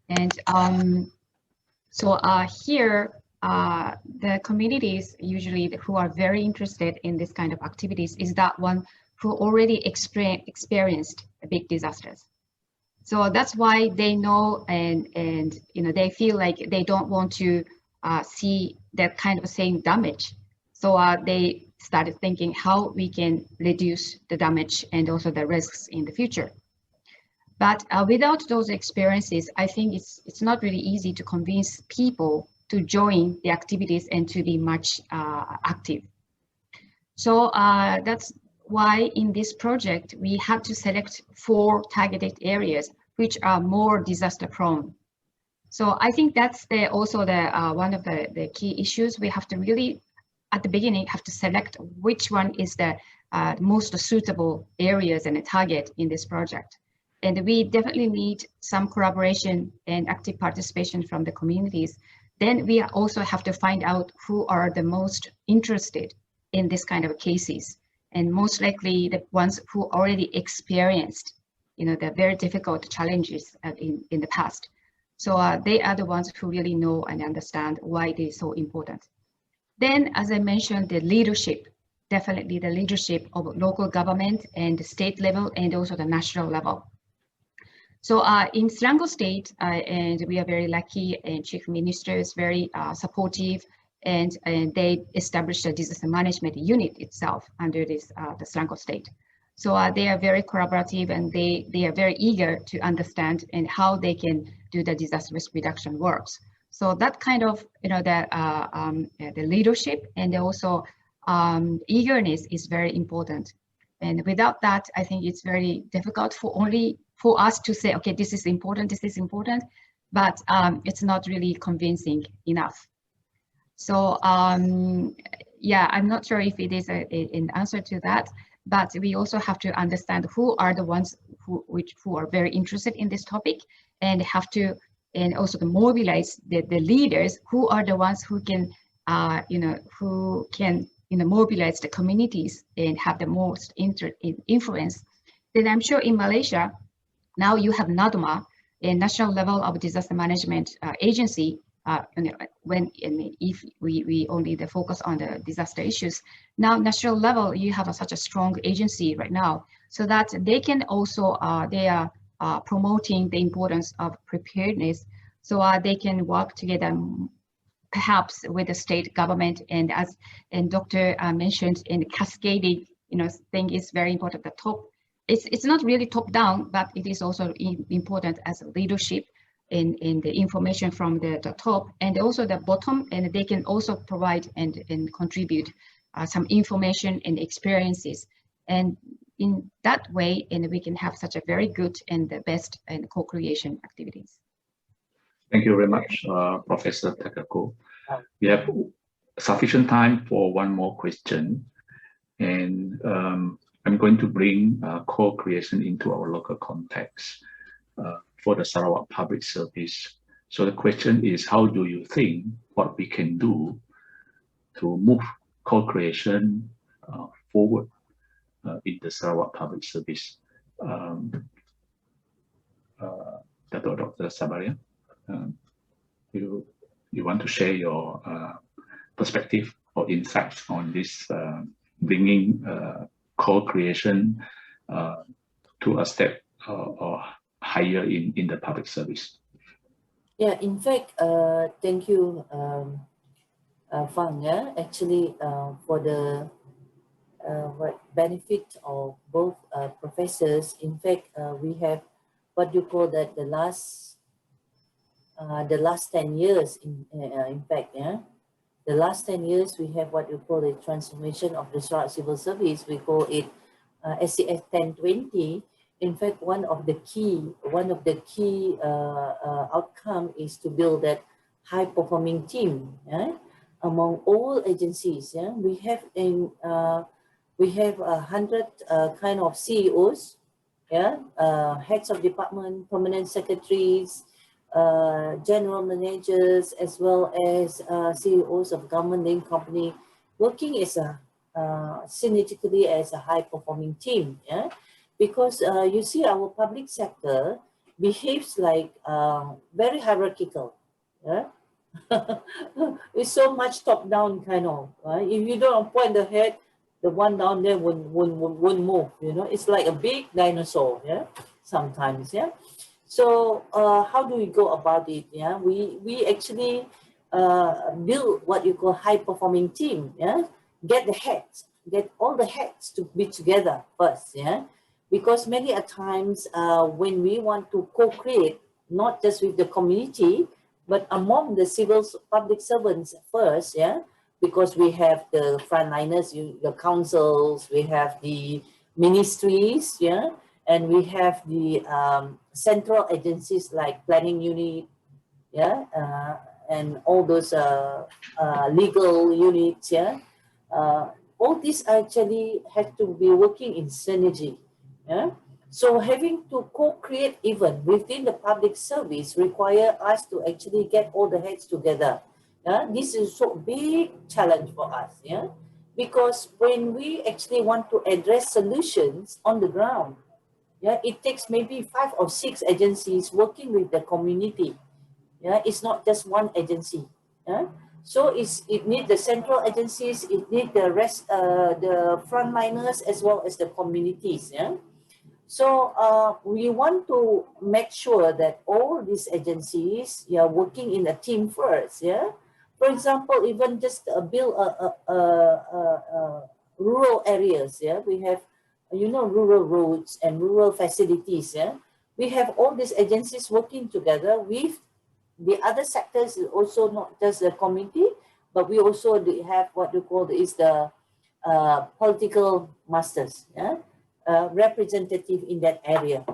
And so here, the communities usually who are very interested in this kind of activities is that one who already experienced big disasters. So that's why they know and you know, they feel like they don't want to see that kind of same damage. So they started thinking how we can reduce the damage and also the risks in the future. But without those experiences, I think it's not really easy to convince people to join the activities and to be much active. So that's why in this project, we had to select 4 targeted areas which are more disaster prone. So I think that's also one of the key issues. We have to really, at the beginning, have to select which one is the most suitable areas and a target in this project. And we definitely need some collaboration and active participation from the communities. Then we also have to find out who are the most interested in this kind of cases, and most likely the ones who already experienced, you know, the very difficult challenges in the past. So they are the ones who really know and understand why it is so important. Then, as I mentioned, the leadership, definitely the leadership of local government and the state level and also the national level. So in Selangor State, and we are very lucky, and Chief Minister is very supportive, and they established a disaster management unit itself under this the Selangor State. So they are very collaborative, and they are very eager to understand and how they can do the disaster risk reduction works. So that kind of, you know, the leadership and also eagerness is very important. And without that, I think it's very difficult for us to say, okay, this is important, but it's not really convincing enough. So yeah, I'm not sure if it is an answer to that, but we also have to understand who are the ones who are very interested in this topic, and have to, and also to mobilize the leaders who are the ones who can, mobilize the communities and have the most influence. Then I'm sure in Malaysia, now you have NADMA, a national level of disaster management agency. If we only focus on the disaster issues, now national level you have such a strong agency right now, so that they can also they are promoting the importance of preparedness, so they can work together perhaps with the state government, and as Dr. mentioned, in the cascading, you know, thing is very important. The top, it's not really top down, but it is also important as a leadership. in the information from the top and also the bottom, and they can also provide and contribute some information and experiences. And in that way, and we can have such a very good and the best and co-creation activities. Thank you very much, Professor Takako. We have sufficient time for one more question. And I'm going to bring co-creation into our local context for the Sarawak Public Service. So the question is, how do you think what we can do to move co-creation forward in the Sarawak Public Service? Dr. Sabaria, you want to share your perspective or insights on this bringing co-creation to a step or higher in the public service? Yeah, in fact, thank you, Fang. Yeah, actually, for the benefit of both professors, in fact, we have what you call that the last 10 years. In fact, yeah. The last 10 years, we have what you call the transformation of the Sarawak Civil Service. We call it SCS 1020. In fact, one of the key outcome is to build that high-performing team, yeah, among all agencies. Yeah, we have 100 kind of CEOs, yeah, heads of department, permanent secretaries, general managers, as well as CEOs of government-linked company, working as a synergistically as a high-performing team. Yeah, because you see, our public sector behaves like very hierarchical. Yeah, it's so much top-down kind of. If you don't appoint the head, the one down there won't move. You know, it's like a big dinosaur. Yeah, sometimes. Yeah. So how do we go about it? Yeah, we actually build what you call high-performing team. Yeah, get all the heads to be together first. Yeah, because many a times when we want to co-create, not just with the community, but among the civil public servants first. Yeah, because we have the frontliners, the councils, we have the ministries. Yeah. And we have the central agencies like planning unit, yeah, and all those legal units, yeah. All these actually have to be working in synergy, yeah. So having to co-create even within the public service require us to actually get all the heads together. Yeah, this is so big challenge for us, yeah, because when we actually want to address solutions on the ground, yeah, it takes maybe 5 or 6 agencies working with the community. Yeah, it's not just one agency. Yeah, so it needs the central agencies, it needs the rest, the frontliners as well as the communities. Yeah, so we want to make sure that all these agencies, yeah, working in a team first. Yeah, for example, even just build rural areas. Yeah, we have, you know, rural roads and rural facilities. Yeah, we have all these agencies working together with the other sectors, also not just the community, but we also have what you call is the political masters, yeah, representative in that area,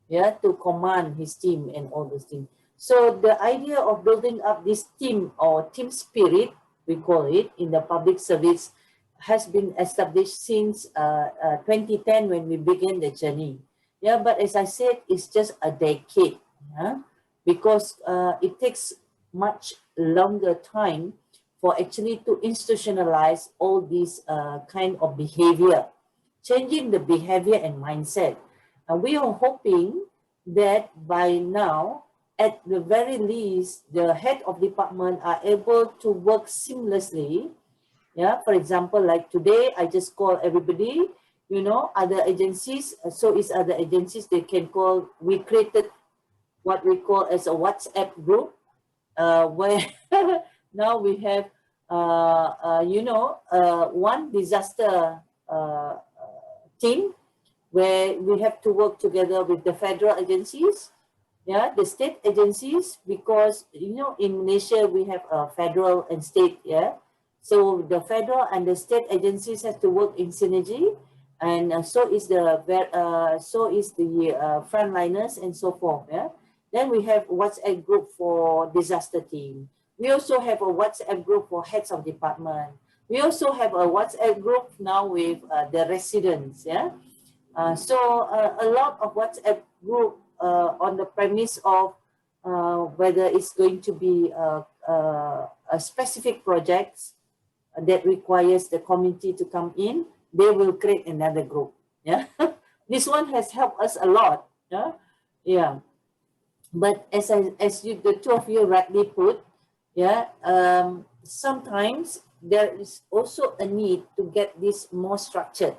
yeah, to command his team and all those things. So the idea of building up this team or team spirit, we call it, in the public service has been established since 2010 when we began the journey. Yeah, but as I said, it's just a decade. Yeah, because it takes much longer time for actually to institutionalize all these kind of behavior, changing the behavior and mindset. And we are hoping that by now, at the very least, the head of department are able to work seamlessly. Yeah, for example, like today, I just call everybody, you know, other agencies. So is other agencies, they can call, we created what we call as a WhatsApp group, where now we have, you know, one disaster team where we have to work together with the federal agencies, yeah, the state agencies, because you know in Malaysia we have a federal and state, yeah. So the federal and the state agencies have to work in synergy, and so is the frontliners and so forth. Yeah. Then we have WhatsApp group for disaster team. We also have a WhatsApp group for heads of department. We also have a WhatsApp group now with the residents. Yeah. So a lot of WhatsApp group on the premise of whether it's going to be a specific projects that requires the community to come in, they will create another group. Yeah, this one has helped us a lot. Yeah, yeah. But as the two of you rightly put, yeah, sometimes there is also a need to get this more structured.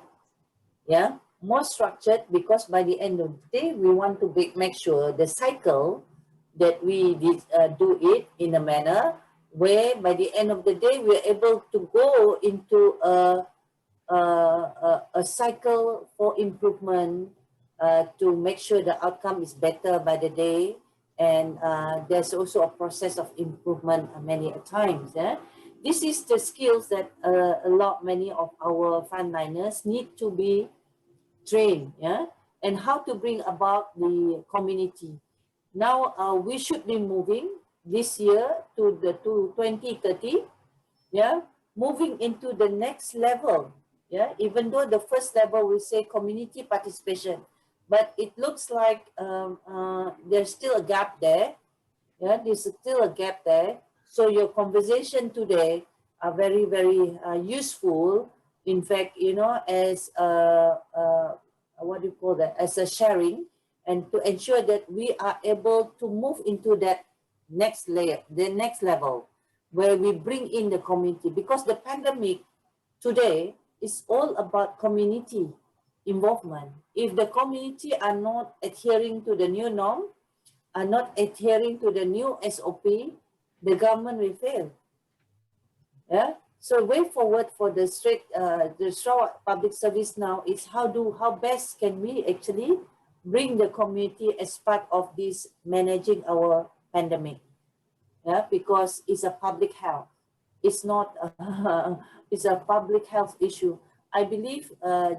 Yeah, more structured, because by the end of the day, we want to make sure the cycle that we do it in a manner where by the end of the day, we're able to go into a cycle for improvement to make sure the outcome is better by the day. And there's also a process of improvement many times. Yeah? This is the skills that many of our frontliners need to be trained, yeah, and how to bring about the community. Now we should be moving this year to 2030, yeah, moving into the next level, yeah. Even though the first level we say community participation, but it looks like there's still a gap there, yeah. There's still a gap there. So your conversation today are very, very useful. In fact, you know, as what do you call that? As a sharing, and to ensure that we are able to move into that next layer, the next level, where we bring in the community. Because the pandemic today is all about community involvement. If the community are not adhering to the new norm, are not adhering to the new SOP, the government will fail. Yeah. So way forward for the Sarawak Public Service now is how best can we actually bring the community as part of this managing our pandemic. Yeah, because it's a public health. It's not it's a public health issue. I believe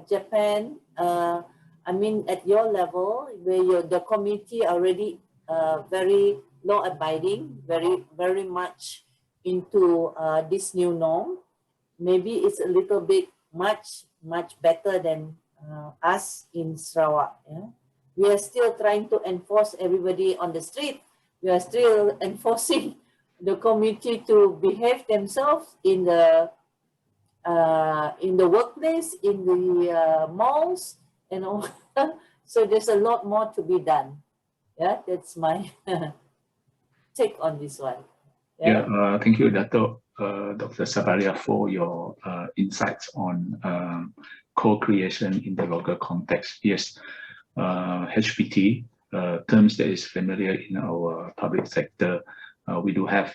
Japan, I mean at your level where the community already very law abiding, very much into this new norm. Maybe it's a little bit much better than us in Sarawak. Yeah? We are still trying to enforce everybody on the street. We are still enforcing the community to behave themselves in the workplace, in the malls, and all. So there's a lot more to be done. Yeah, that's my take on this one. Yeah, thank you, Dr. Sabaria, for your insights on co-creation in the local context. Yes, HPT, terms that is familiar in our public sector. We do have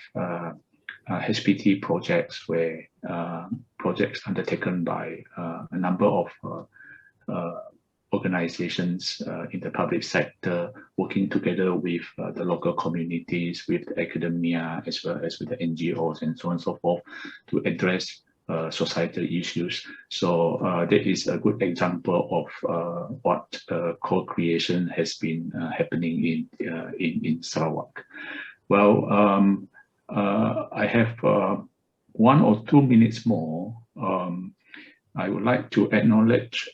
HPT projects where projects undertaken by a number of organizations in the public sector, working together with the local communities, with the academia, as well as with the NGOs and so on and so forth, to address societal issues. So that is a good example of what co-creation has been happening in Sarawak. Well, I have 1 or 2 minutes more. I would like to acknowledge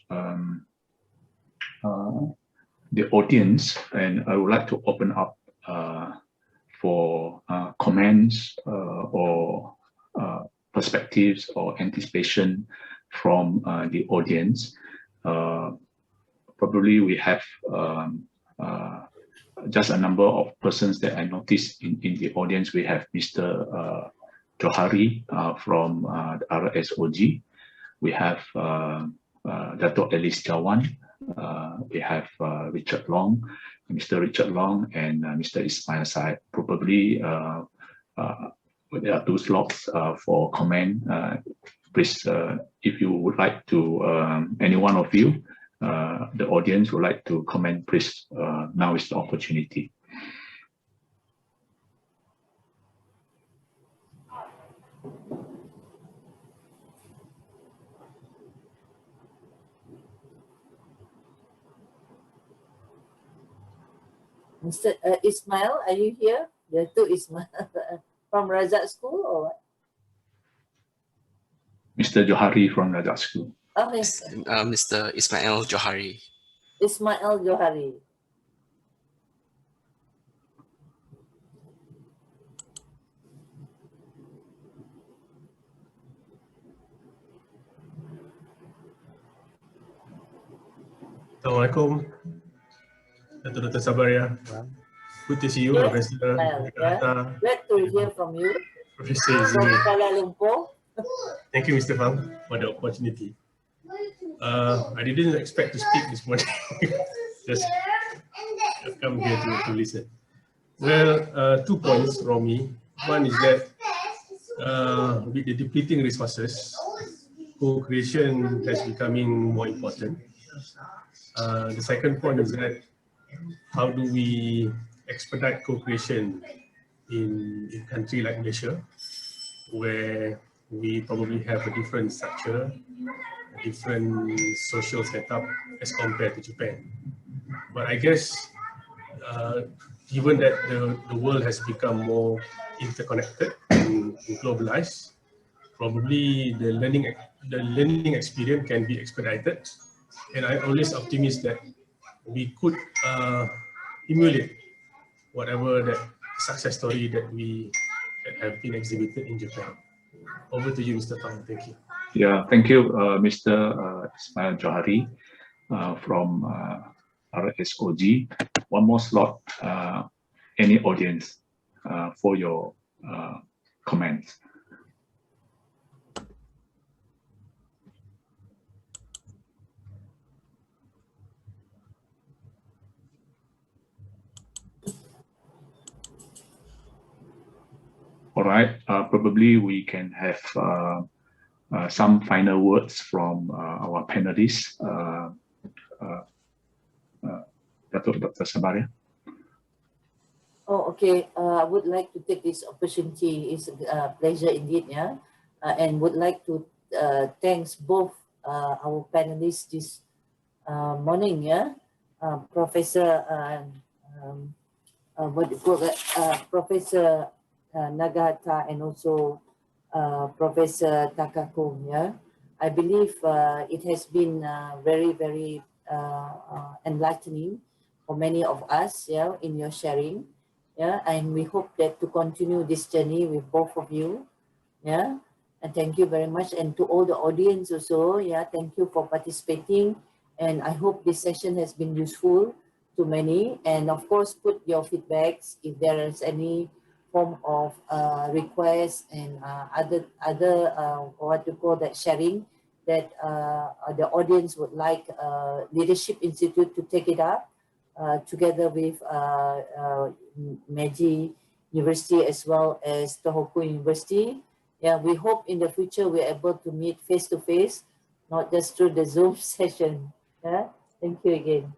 the audience, and I would like to open up for comments or perspectives or anticipation from the audience. Probably we have just a number of persons that I noticed in the audience. We have Mr. Johari from the RSOG. We have Dato' Ellis Jawan. We have Richard Long, Mr. Richard Long, and Mr. Ismail Said. Probably there are 2 slots for comment. Please, if you would like to, any one of you, the audience would like to comment, please, now is the opportunity. Mr. Ismail, are you here? There are two Ismail from Razak School or what? Mr. Johari from Razak School. Okay, Mr. Ismail Johari. Ismail Johari. Assalamualaikum. Dr. Sabar ya. Good to see you, Yes, Professor. yeah. Glad to hear from you Professor from Izumi. Kuala Lumpur. Thank you, Mr. Fang, for the opportunity. I didn't expect to speak this morning. Just come here to listen. Well, 2 points from me. One is that with the depleting resources, co-creation has becoming more important. The second point is that how do we expedite co-creation in a country like Malaysia, where we probably have a different structure, a different social setup as compared to Japan. But I guess given that the world has become more interconnected and globalized, probably the learning experience can be expedited. And I'm always optimistic that we could emulate whatever that success story that have been exhibited in Japan. Over to you, Mr. Fang. Thank you. Yeah, thank you, Mr. Ismail Johari from RSOG. One more slot, any audience for your comments. All right, probably we can have some final words from our panelists. Dr. Sabar. Oh, okay. I would like to take this opportunity. It's a pleasure indeed, yeah. And would like to thanks both our panelists this morning, yeah. Professor, Professor Nagahata and also Professor Takako, yeah. I believe it has been very, very enlightening for many of us, yeah, in your sharing. Yeah, and we hope that to continue this journey with both of you. Yeah, and thank you very much. And to all the audience also, yeah, thank you for participating. And I hope this session has been useful to many. And of course, put your feedbacks if there is any form of request and other what you call that sharing that the audience would like Leadership Institute to take it up. Together with Meiji University as well as Tohoku University. Yeah, we hope in the future we're able to meet face to face, not just through the Zoom session. Yeah, thank you again.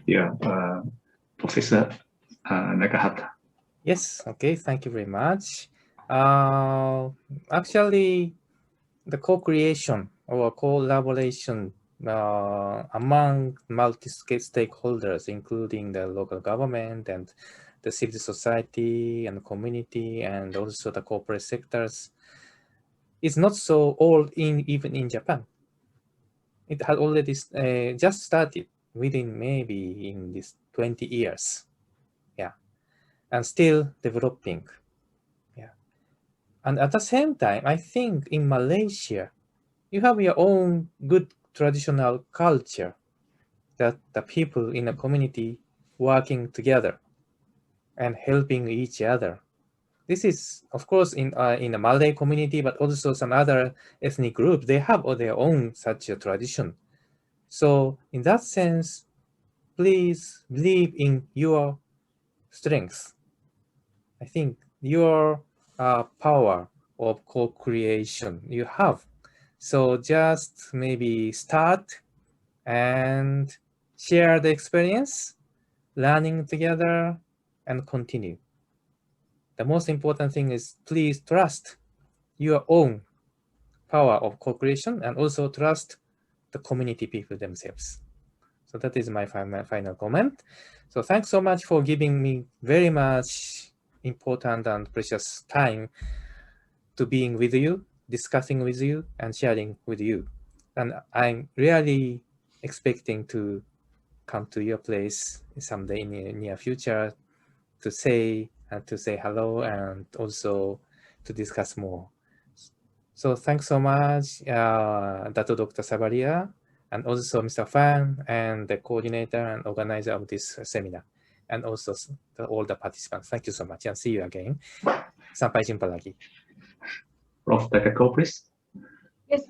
Yeah, Professor Nagahata. Yes, okay, thank you very much. Actually, the co-creation or collaboration among multi-stakeholders, including the local government and the civil society and the community and also the corporate sectors, is not so old even in Japan. It had already just started within maybe in this 20 years. Yeah, and still developing. Yeah, and at the same time, I think in Malaysia, you have your own good traditional culture that the people in a community working together and helping each other. This is, of course, in the Malay community, but also some other ethnic groups. They have their own such a tradition. So in that sense, please believe in your strengths. I think your power of co-creation you have. So just maybe start and share the experience, learning together, and continue. The most important thing is please trust your own power of co-creation and also trust the community people themselves. So So that is my final comment. So thanks so much for giving me very much important and precious time to being with you, discussing with you, and sharing with you. And I'm really expecting to come to your place someday in the near future to say hello and also to discuss more. So thanks so much, Dato Dr. Sabaria, and also Mr. Fan, and the coordinator and organizer of this seminar, and also all the participants. Thank you so much, and see you again. Sampai jumpa lagi. Prof. Takako, please. Yes,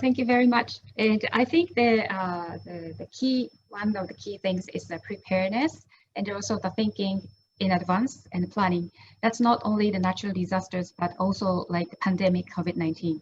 thank you very much. And I think the key, one of the key things is the preparedness and also the thinking in advance and planning. That's not only the natural disasters, but also like the pandemic COVID-19.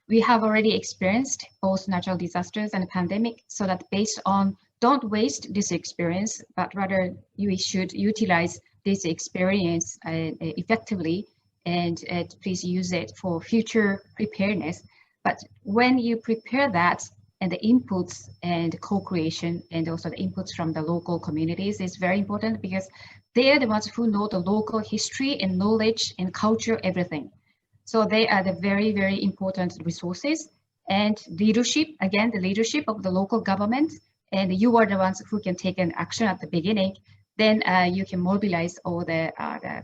We have already experienced both natural disasters and pandemic, so that based on don't waste this experience, but rather you should utilize this experience effectively and please use it for future preparedness. But when you prepare that and the inputs and co-creation and also the inputs from the local communities is very important, because they are the ones who know the local history and knowledge and culture, everything. So they are the very, very important resources. And leadership, again, the leadership of the local government, and you are the ones who can take an action at the beginning, then you can mobilize all the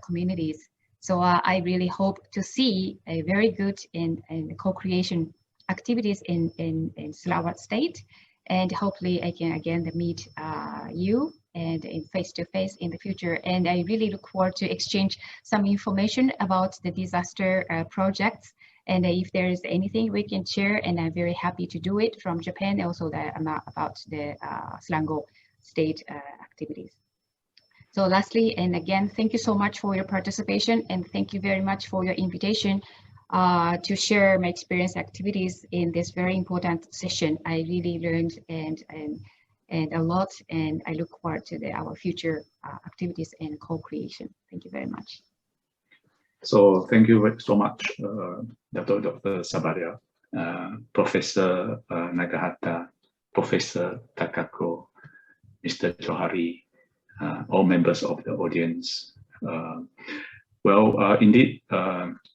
communities. So I really hope to see a very good in co-creation activities in Sarawak State, and hopefully I can again meet you and in face-to-face in the future. And I really look forward to exchange some information about the disaster projects. And if there is anything we can share, and I'm very happy to do it from Japan, also about the Selangor State activities. So lastly, and again, thank you so much for your participation, and thank you very much for your invitation to share my experience activities in this very important session. I really learned and a lot, and I look forward to our future activities and co-creation. Thank you very much. So thank you so much, Dr. Sabaria, Professor Nagahata, Professor Takako, Mr. Johari, all members of the audience. Indeed,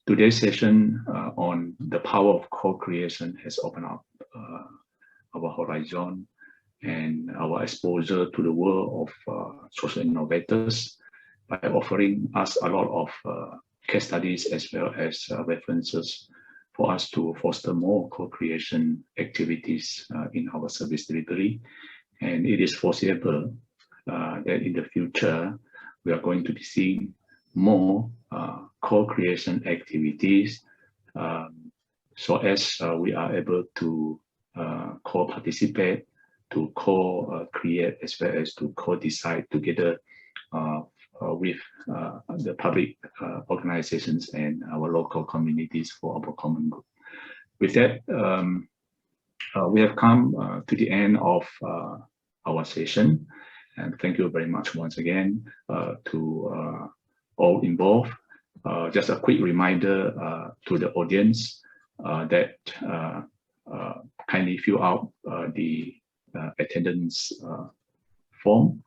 today's session on the power of co-creation has opened up our horizon and our exposure to the world of social innovators by offering us a lot of case studies as well as references for us to foster more co-creation activities in our service delivery. And it is foreseeable that in the future, we are going to be seeing more co-creation activities so as we are able to co-participate, to co-create, as well as to co-decide together with the public organizations and our local communities for our common good. With that, we have come to the end of our session. And thank you very much once again to all involved. Just a quick reminder to the audience that kindly fill out the attendance form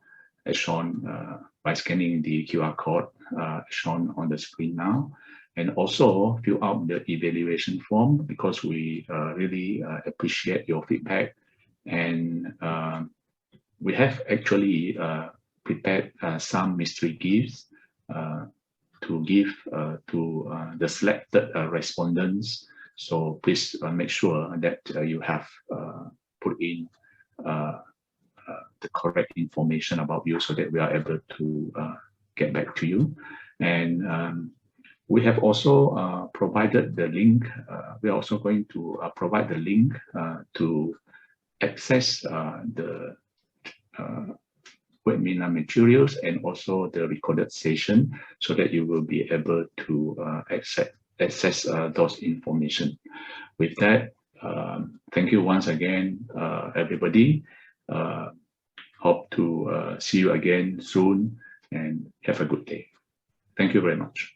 as shown by scanning the QR code shown on the screen now. And also fill out the evaluation form, because we really appreciate your feedback. And we have actually prepared some mystery gifts to give to the selected respondents. So please make sure that you have put in the correct information about you so that we are able to get back to you. And we have also provided the link. We are also going to provide the link to access the webinar materials and also the recorded session, so that you will be able to access those information. With that, thank you once again, everybody. Hope to see you again soon, and have a good day. Thank you very much.